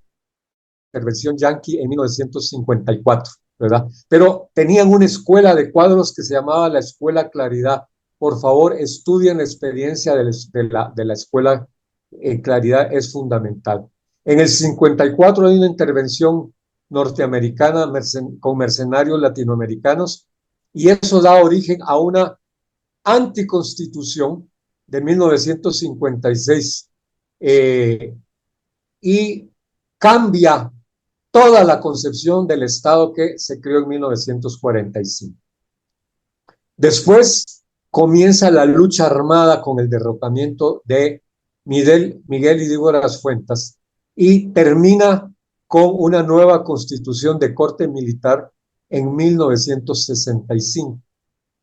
intervención yanqui en 1954, ¿verdad? Pero tenían una escuela de cuadros que se llamaba la Escuela Claridad. Por favor, estudien la experiencia de la Escuela Claridad, es fundamental. En el 54 hay una intervención norteamericana con mercenarios latinoamericanos y eso da origen a una anticonstitución de 1956 y cambia toda la concepción del Estado que se creó en 1945. Después comienza la lucha armada con el derrocamiento de Miguel Ydígoras Fuentes y termina con una nueva constitución de corte militar en 1965.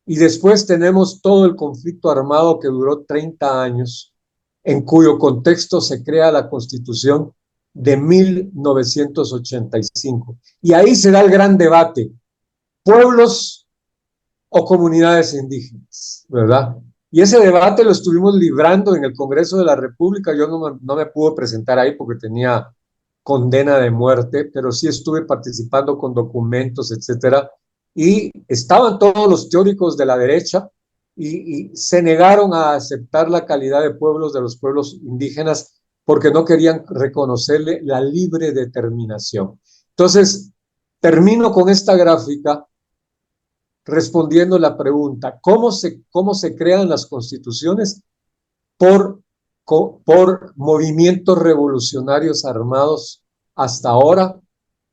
Y después tenemos todo el conflicto armado que duró 30 años, en cuyo contexto se crea la Constitución de 1985. Y ahí será el gran debate, pueblos o comunidades indígenas, ¿verdad? Y ese debate lo estuvimos librando en el Congreso de la República. Yo no me pude presentar ahí porque tenía condena de muerte, pero sí estuve participando con documentos, etcétera, y estaban todos los teóricos de la derecha y se negaron a aceptar la calidad de pueblos de los pueblos indígenas porque no querían reconocerle la libre determinación. Entonces, termino con esta gráfica respondiendo la pregunta, ¿cómo se crean las constituciones? Por movimientos revolucionarios armados hasta ahora,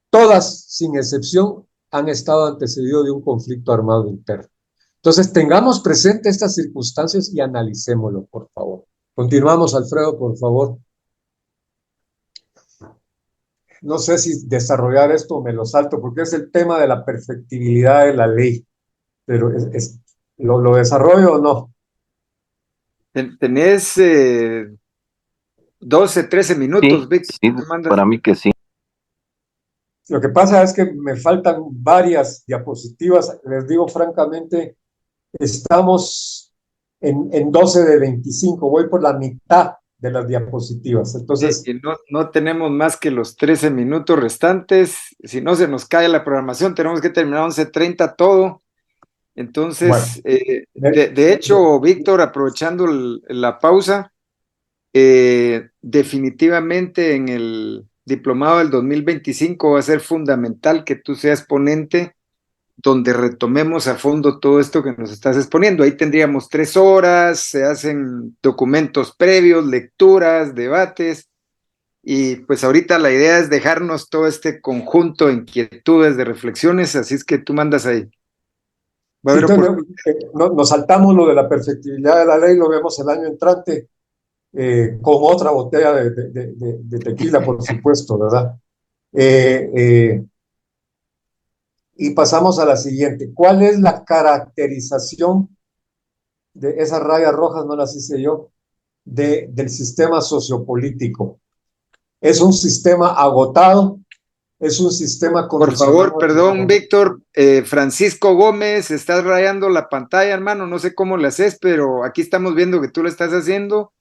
todas sin excepción han estado antecedidos de un conflicto armado interno. Entonces, tengamos presente estas circunstancias y analicémoslo, por favor. Continuamos, Alfredo, por favor. No sé si desarrollar esto o me lo salto, porque es el tema de la perfectibilidad de la ley, pero ¿lo desarrollo o no?
Tenés 12, 13 minutos,
Sí,
Víctor.
sí, para mí que sí.
Lo que pasa es que me faltan varias diapositivas. Les digo francamente, estamos en 12 de 25. Voy por la mitad de las diapositivas. Entonces,
y no tenemos más que los 13 minutos restantes. Si no se nos cae la programación, tenemos que terminar 11:30 todo. Entonces, bueno, de hecho, Víctor, aprovechando la pausa, definitivamente en diplomado del 2025 va a ser fundamental que tú seas ponente donde retomemos a fondo todo esto que nos estás exponiendo. Ahí tendríamos 3 horas, se hacen documentos previos, lecturas, debates, y pues ahorita la idea es dejarnos todo este conjunto de inquietudes, de reflexiones, así es que tú mandas ahí. Va a
Sí,
haber
entonces, nos saltamos lo de la perfectibilidad de la ley, lo vemos el año entrante, con otra botella de tequila, por supuesto, ¿verdad? Eh, eh, y pasamos a la siguiente. ¿Cuál es la caracterización de esas rayas rojas? No las hice yo, del sistema sociopolítico. ¿Es un sistema agotado? ¿Es un sistema
Por favor,
condicionado?
perdón, Víctor, Francisco Gómez, estás rayando la pantalla, hermano, no sé cómo le haces, pero aquí estamos viendo que tú lo estás haciendo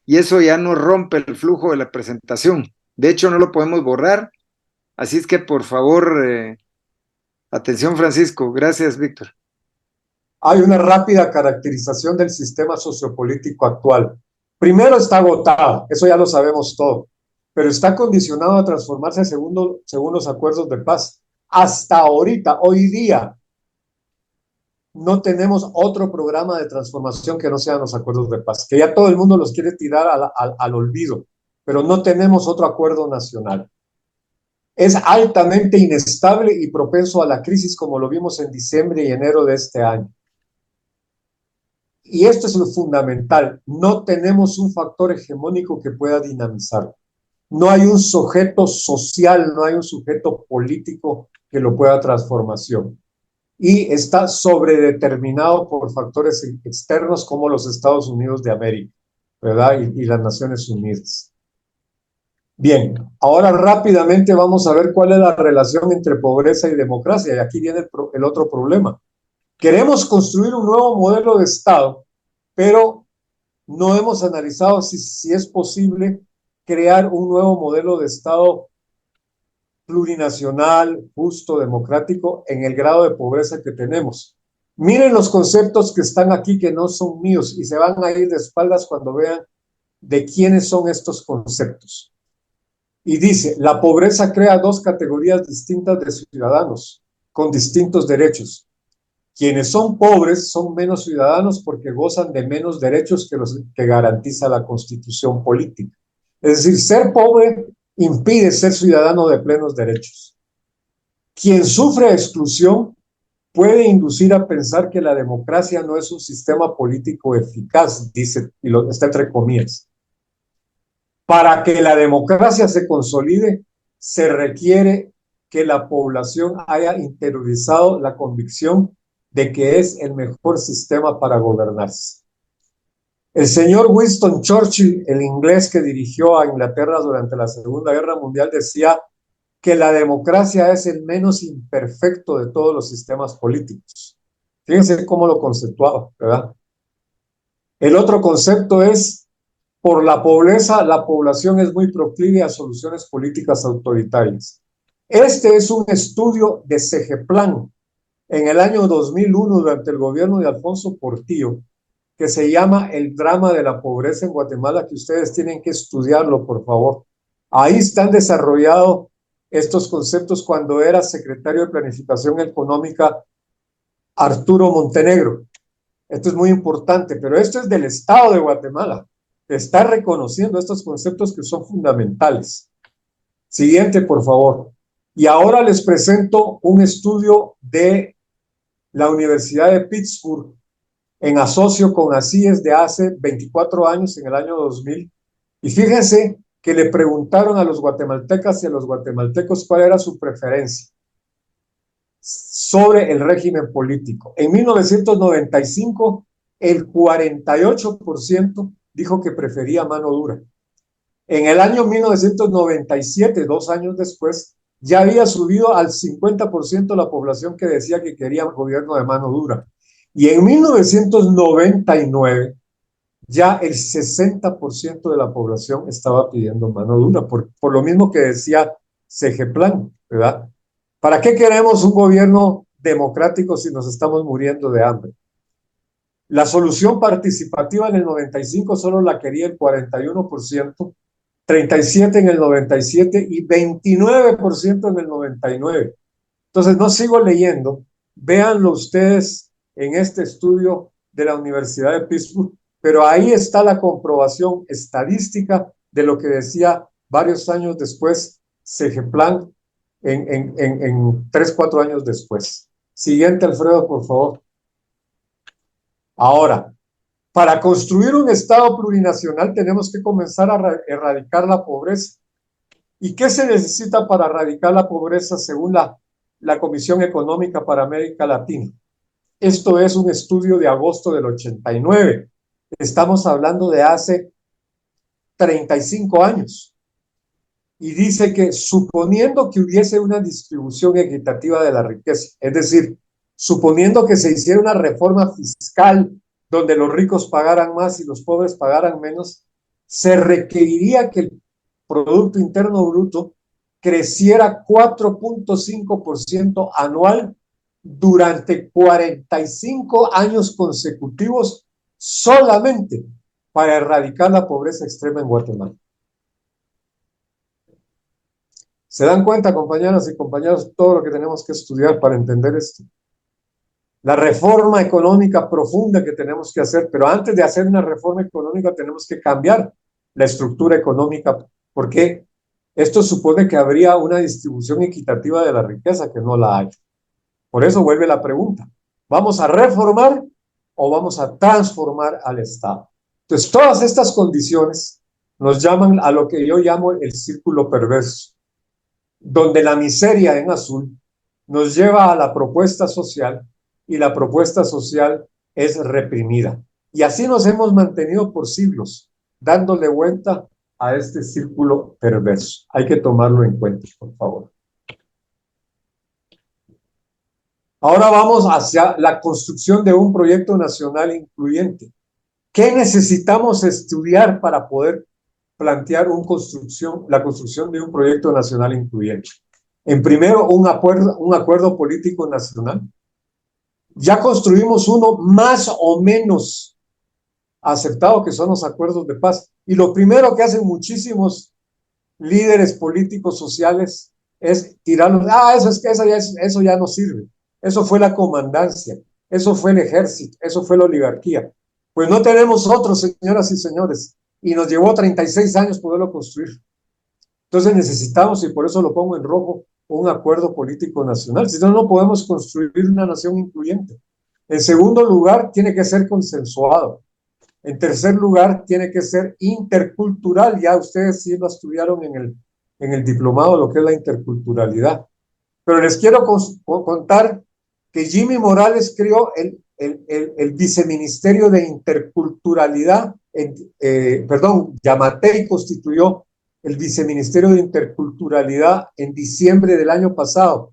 y eso ya no rompe el flujo de la presentación. De hecho, no lo podemos borrar, así es que por favor, atención, Francisco. Gracias, Víctor.
Hay una rápida caracterización del sistema sociopolítico actual. Primero, está agotado, eso ya lo sabemos todo, pero está condicionado a transformarse según los acuerdos de paz. Hasta ahorita, hoy día, no tenemos otro programa de transformación que no sean los acuerdos de paz, que ya todo el mundo los quiere tirar al olvido, pero no tenemos otro acuerdo nacional. Es altamente inestable y propenso a la crisis, como lo vimos en diciembre y enero de este año. Y esto es lo fundamental, no tenemos un factor hegemónico que pueda dinamizarlo. No hay un sujeto social, no hay un sujeto político que lo pueda transformación. Y está sobredeterminado por factores externos como los Estados Unidos de América, ¿verdad? Y las Naciones Unidas. Bien, ahora rápidamente vamos a ver cuál es la relación entre pobreza y democracia. Y aquí viene el otro problema. Queremos construir un nuevo modelo de Estado, pero no hemos analizado si es posible crear un nuevo modelo de Estado plurinacional, justo, democrático, en el grado de pobreza que tenemos. Miren los conceptos que están aquí que no son míos y se van a ir de espaldas cuando vean de quiénes son estos conceptos. Y dice, la pobreza crea 2 categorías distintas de ciudadanos con distintos derechos. Quienes son pobres son menos ciudadanos porque gozan de menos derechos que los que garantiza la Constitución política. Es decir, ser pobre impide ser ciudadano de plenos derechos. Quien sufre exclusión puede inducir a pensar que la democracia no es un sistema político eficaz, dice, y está entre comillas. Para que la democracia se consolide, se requiere que la población haya interiorizado la convicción de que es el mejor sistema para gobernarse. El señor Winston Churchill, el inglés que dirigió a Inglaterra durante la Segunda Guerra Mundial, decía que la democracia es el menos imperfecto de todos los sistemas políticos. Fíjense cómo lo conceptuaba, ¿verdad? El otro concepto es, por la pobreza, la población es muy proclive a soluciones políticas autoritarias. Este es un estudio de CEGEPLAN en el año 2001 durante el gobierno de Alfonso Portillo, que se llama El drama de la pobreza en Guatemala, que ustedes tienen que estudiarlo, por favor. Ahí están desarrollados estos conceptos cuando era secretario de Planificación Económica Arturo Montenegro. Esto es muy importante, pero esto es del Estado de Guatemala. Está reconociendo estos conceptos que son fundamentales. Siguiente, por favor. Y ahora les presento un estudio de la Universidad de Pittsburgh en asocio con ACIES de hace 24 años, en el año 2000. Y fíjense que le preguntaron a los guatemaltecas y a los guatemaltecos cuál era su preferencia sobre el régimen político. En 1995, el 48% dijo que prefería mano dura. En el año 1997, 2 años después, ya había subido al 50% la población que decía que quería un gobierno de mano dura. Y en 1999, ya el 60% de la población estaba pidiendo mano dura, por lo mismo que decía CEGEPLAN, ¿verdad? ¿Para qué queremos un gobierno democrático si nos estamos muriendo de hambre? La solución participativa en el 95 solo la quería el 41%, 37 en el 97 y 29% en el 99. Entonces, no sigo leyendo. Véanlo ustedes en este estudio de la Universidad de Pittsburgh, pero ahí está la comprobación estadística de lo que decía varios años después Segeplan en 3, 4 años después. Siguiente, Alfredo, por favor. Ahora, para construir un Estado plurinacional tenemos que comenzar a erradicar la pobreza. ¿Y qué se necesita para erradicar la pobreza según la Comisión Económica para América Latina? Esto es un estudio de agosto del 89. Estamos hablando de hace 35 años. Y dice que suponiendo que hubiese una distribución equitativa de la riqueza, es decir, suponiendo que se hiciera una reforma fiscal donde los ricos pagaran más y los pobres pagaran menos, se requeriría que el Producto Interno Bruto creciera 4.5% anual durante 45 años consecutivos solamente para erradicar la pobreza extrema en Guatemala. ¿Se dan cuenta, compañeras y compañeros, todo lo que tenemos que estudiar para entender esto? La reforma económica profunda que tenemos que hacer, pero antes de hacer una reforma económica tenemos que cambiar la estructura económica, porque esto supone que habría una distribución equitativa de la riqueza que no la hay. Por eso vuelve la pregunta, ¿vamos a reformar o vamos a transformar al Estado? Entonces, todas estas condiciones nos llaman a lo que yo llamo el círculo perverso, donde la miseria en azul nos lleva a la propuesta social y la propuesta social es reprimida. Y así nos hemos mantenido por siglos, dándole vuelta a este círculo perverso. Hay que tomarlo en cuenta, por favor. Ahora vamos hacia la construcción de un proyecto nacional incluyente. ¿Qué necesitamos estudiar para poder plantear la construcción de un proyecto nacional incluyente? En primero, un acuerdo político nacional. Ya construimos uno más o menos aceptado, que son los acuerdos de paz. Y lo primero que hacen muchísimos líderes políticos sociales es tirarlos. Eso ya no sirve. Eso fue la comandancia, eso fue el ejército, eso fue la oligarquía. Pues no tenemos otros, señoras y señores, y nos llevó 36 años poderlo construir. Entonces necesitamos, y por eso lo pongo en rojo, un acuerdo político nacional. Si no, no podemos construir una nación incluyente. En segundo lugar, tiene que ser consensuado. En tercer lugar, tiene que ser intercultural. Ya ustedes sí lo estudiaron en el diplomado, lo que es la interculturalidad. Pero les quiero contar que Jimmy Morales creó el viceministerio de interculturalidad, Yamatei constituyó el viceministerio de interculturalidad en diciembre del año pasado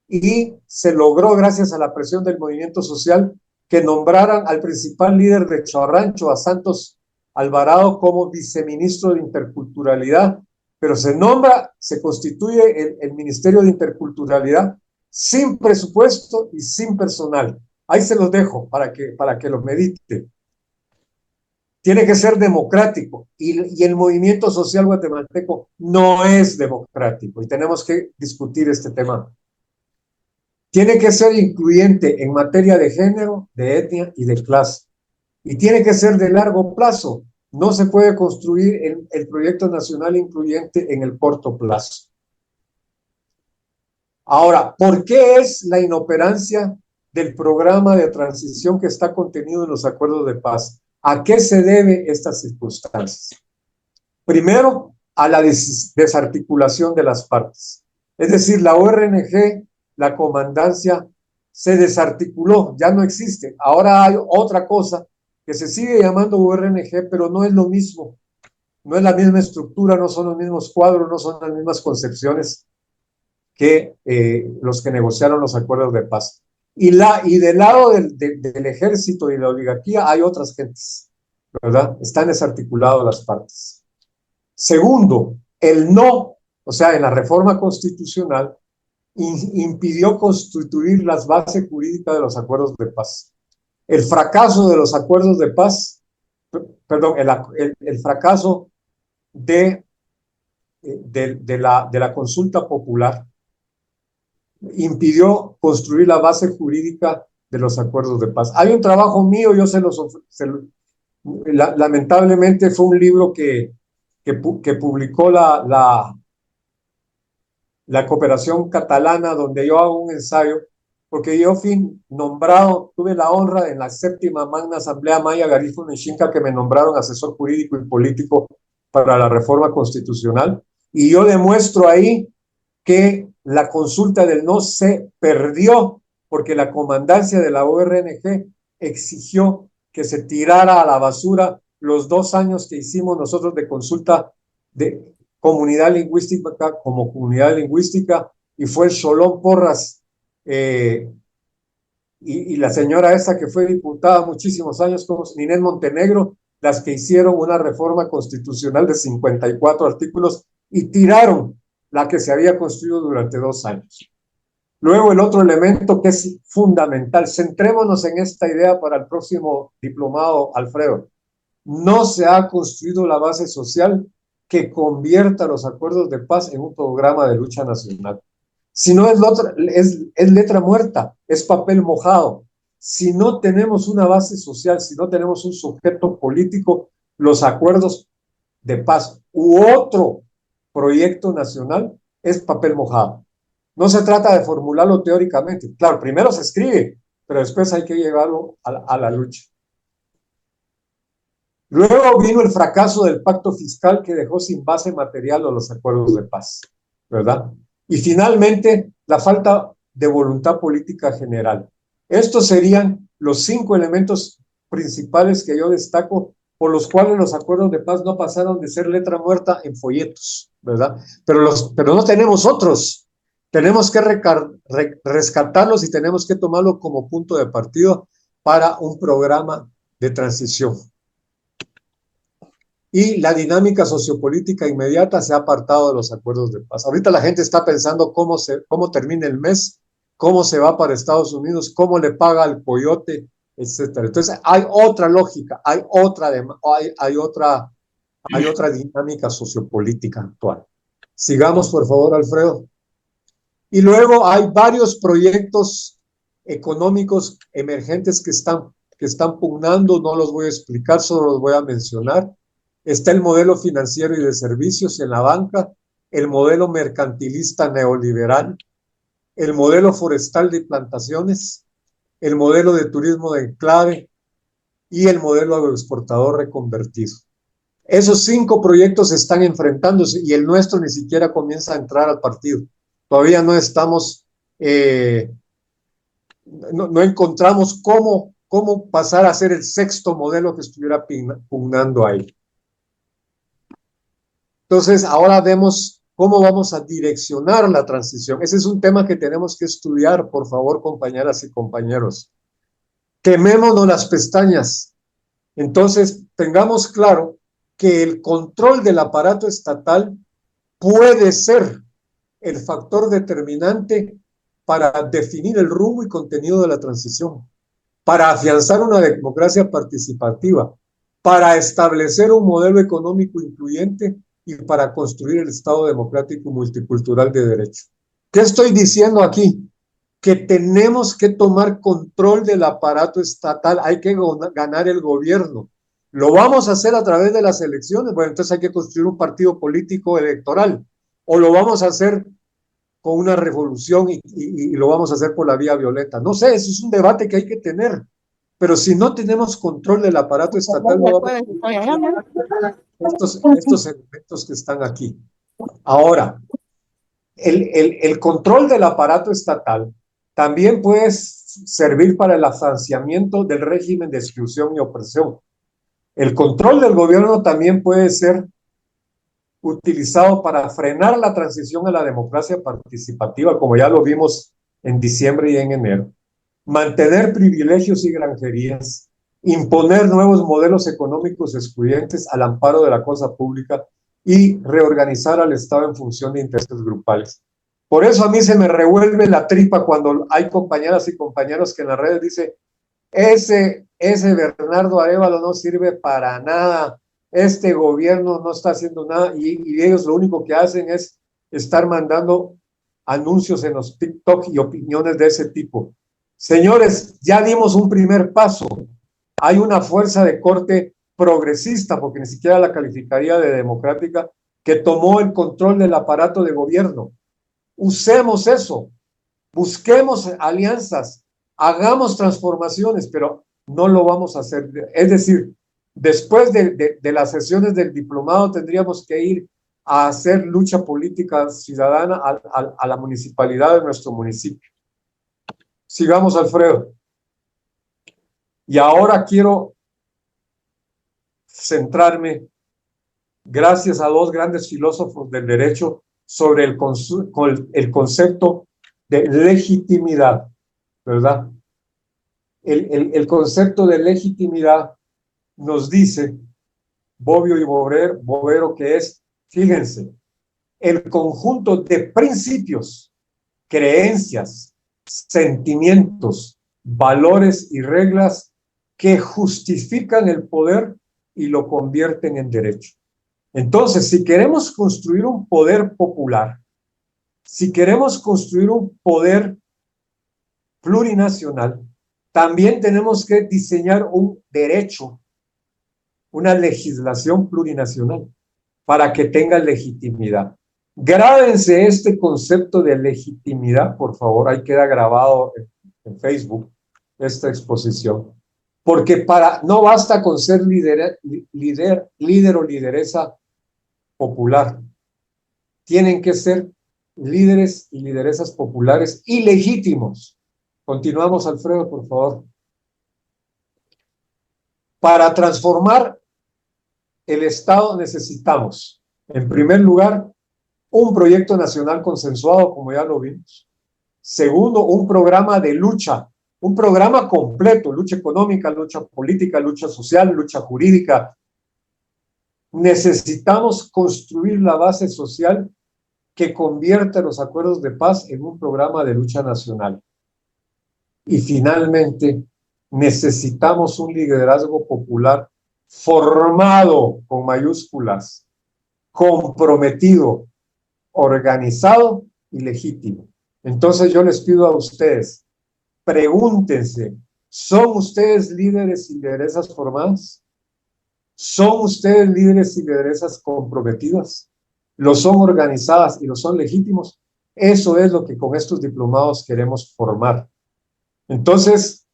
y se logró, gracias a la presión del movimiento social, que nombraran al principal líder de Chorrancho, a Santos Alvarado, como viceministro de interculturalidad, pero se constituye el Ministerio de Interculturalidad sin presupuesto y sin personal. Ahí se los dejo para que lo medite. Tiene que ser democrático y el movimiento social guatemalteco no es democrático y tenemos que discutir este tema. Tiene que ser incluyente en materia de género, de etnia y de clase. Y tiene que ser de largo plazo. No se puede construir el proyecto nacional incluyente en el corto plazo. Ahora, ¿por qué es la inoperancia del programa de transición que está contenido en los acuerdos de paz? ¿A qué se debe estas circunstancias? Primero, a la desarticulación de las partes. Es decir, la ORNG, la comandancia, se desarticuló, ya no existe. Ahora hay otra cosa que se sigue llamando ORNG, pero no es lo mismo. No es la misma estructura, no son los mismos cuadros, no son las mismas concepciones que los que negociaron los acuerdos de paz. Y del lado del ejército y la oligarquía hay otras gentes, ¿verdad? Están desarticuladas las partes. Segundo, el no, o sea, en la reforma constitucional, impidió constituir las bases jurídicas de los acuerdos de paz. El fracaso de los acuerdos de paz, perdón, el fracaso de la consulta popular impidió construir la base jurídica de los acuerdos de paz. Hay un trabajo mío, yo lamentablemente fue un libro que publicó la cooperación catalana, donde yo hago un ensayo, porque yo fui nombrado, tuve la honra en la 7ª Magna Asamblea Maya Garífuna Ixinca, que me nombraron asesor jurídico y político para la reforma constitucional, y yo demuestro ahí que la consulta del no se perdió porque la comandancia de la ORNG exigió que se tirara a la basura los 2 años que hicimos nosotros de consulta de comunidad lingüística como comunidad lingüística, y fue el Cholón Porras y la señora esta que fue diputada muchísimos años como Ninel Montenegro, las que hicieron una reforma constitucional de 54 artículos y tiraron la que se había construido durante 2 años. Luego el otro elemento que es fundamental, centrémonos en esta idea para el próximo diplomado, Alfredo. No se ha construido la base social que convierta los acuerdos de paz en un programa de lucha nacional. Si no es letra muerta, es papel mojado. Si no tenemos una base social, si no tenemos un sujeto político, los acuerdos de paz u otro proyecto nacional es papel mojado. No se trata de formularlo teóricamente. Claro, primero se escribe, pero después hay que llevarlo a la lucha. Luego vino el fracaso del pacto fiscal que dejó sin base material a los acuerdos de paz, ¿verdad? Y finalmente, la falta de voluntad política general. Estos serían los 5 elementos principales que yo destaco por los cuales los acuerdos de paz no pasaron de ser letra muerta en folletos, ¿verdad? Pero no tenemos otros. Tenemos que rescatarlos y tenemos que tomarlo como punto de partida para un programa de transición. Y la dinámica sociopolítica inmediata se ha apartado de los acuerdos de paz. Ahorita la gente está pensando cómo termina el mes, cómo se va para Estados Unidos, cómo le paga al coyote, etcétera. Entonces hay otra lógica, hay otra dinámica sociopolítica actual. Sigamos, por favor, Alfredo. Y luego hay varios proyectos económicos emergentes que están pugnando, no los voy a explicar, solo los voy a mencionar. Está el modelo financiero y de servicios en la banca, el modelo mercantilista neoliberal, el modelo forestal de plantaciones, el modelo de turismo de enclave y el modelo agroexportador reconvertido. Esos 5 proyectos están enfrentándose y el nuestro ni siquiera comienza a entrar al partido. Todavía no estamos, no encontramos cómo pasar a ser el 6º modelo que estuviera pugnando ahí. Entonces, ahora vemos cómo vamos a direccionar la transición. Ese es un tema que tenemos que estudiar, por favor, compañeras y compañeros. Quemémonos las pestañas. Entonces, tengamos claro que el control del aparato estatal puede ser el factor determinante para definir el rumbo y contenido de la transición, para afianzar una democracia participativa, para establecer un modelo económico incluyente y para construir el Estado democrático y multicultural de derecho. ¿Qué estoy diciendo aquí? Que tenemos que tomar control del aparato estatal, hay que ganar el gobierno. ¿Lo vamos a hacer a través de las elecciones? Bueno, entonces hay que construir un partido político electoral. ¿O lo vamos a hacer con una revolución y lo vamos a hacer por la vía violenta? No sé, eso es un debate que hay que tener. Pero si no tenemos control del aparato estatal, no vamos a estos elementos que están aquí. Ahora, el control del aparato estatal también puede servir para el afianzamiento del régimen de exclusión y opresión. El control del gobierno también puede ser utilizado para frenar la transición a la democracia participativa, como ya lo vimos en diciembre y en enero. Mantener privilegios y granjerías, imponer nuevos modelos económicos excluyentes al amparo de la cosa pública y reorganizar al Estado en función de intereses grupales. Por eso a mí se me revuelve la tripa cuando hay compañeras y compañeros que en las redes dicen ese Bernardo Arévalo no sirve para nada, este gobierno no está haciendo nada y ellos lo único que hacen es estar mandando anuncios en los TikTok y opiniones de ese tipo. Señores, ya dimos un primer paso. Hay una fuerza de corte progresista, porque ni siquiera la calificaría de democrática, que tomó el control del aparato de gobierno. Usemos eso, busquemos alianzas, hagamos transformaciones, pero no lo vamos a hacer. Es decir, después de las sesiones del diplomado tendríamos que ir a hacer lucha política ciudadana a la municipalidad de nuestro municipio. Sigamos, Alfredo. Y ahora quiero centrarme, gracias a dos grandes filósofos del derecho, sobre el concepto de legitimidad, ¿verdad? El concepto de legitimidad nos dice Bobbio y Bovero que es, fíjense, el conjunto de principios, creencias, sentimientos, valores y reglas que justifican el poder y lo convierten en derecho. Entonces, si queremos construir un poder popular, si queremos construir un poder plurinacional, también tenemos que diseñar un derecho, una legislación plurinacional para que tenga legitimidad. Grábense este concepto de legitimidad, por favor, ahí queda grabado en Facebook esta exposición, porque no basta con ser líder o lideresa popular, tienen que ser líderes y lideresas populares y legítimos. Continuamos, Alfredo, por favor. Para transformar el Estado necesitamos, en primer lugar, un proyecto nacional consensuado, como ya lo vimos. Segundo, un programa de lucha, un programa completo, lucha económica, lucha política, lucha social, lucha jurídica. Necesitamos construir la base social que convierta los acuerdos de paz en un programa de lucha nacional. Y finalmente, necesitamos un liderazgo popular formado con mayúsculas, comprometido, organizado y legítimo. Entonces yo les pido a ustedes, pregúntense, ¿son ustedes líderes y lideresas formadas? ¿Son ustedes líderes y lideresas comprometidas? ¿Lo son organizadas y lo son legítimos? Eso es lo que con estos diplomados queremos formar. Entonces,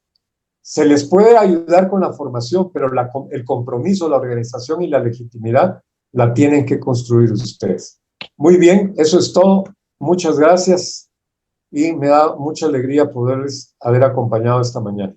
se les puede ayudar con la formación, pero el compromiso, la organización y la legitimidad la tienen que construir ustedes. Muy bien, eso es todo. Muchas gracias y me da mucha alegría poderles haber acompañado esta mañana.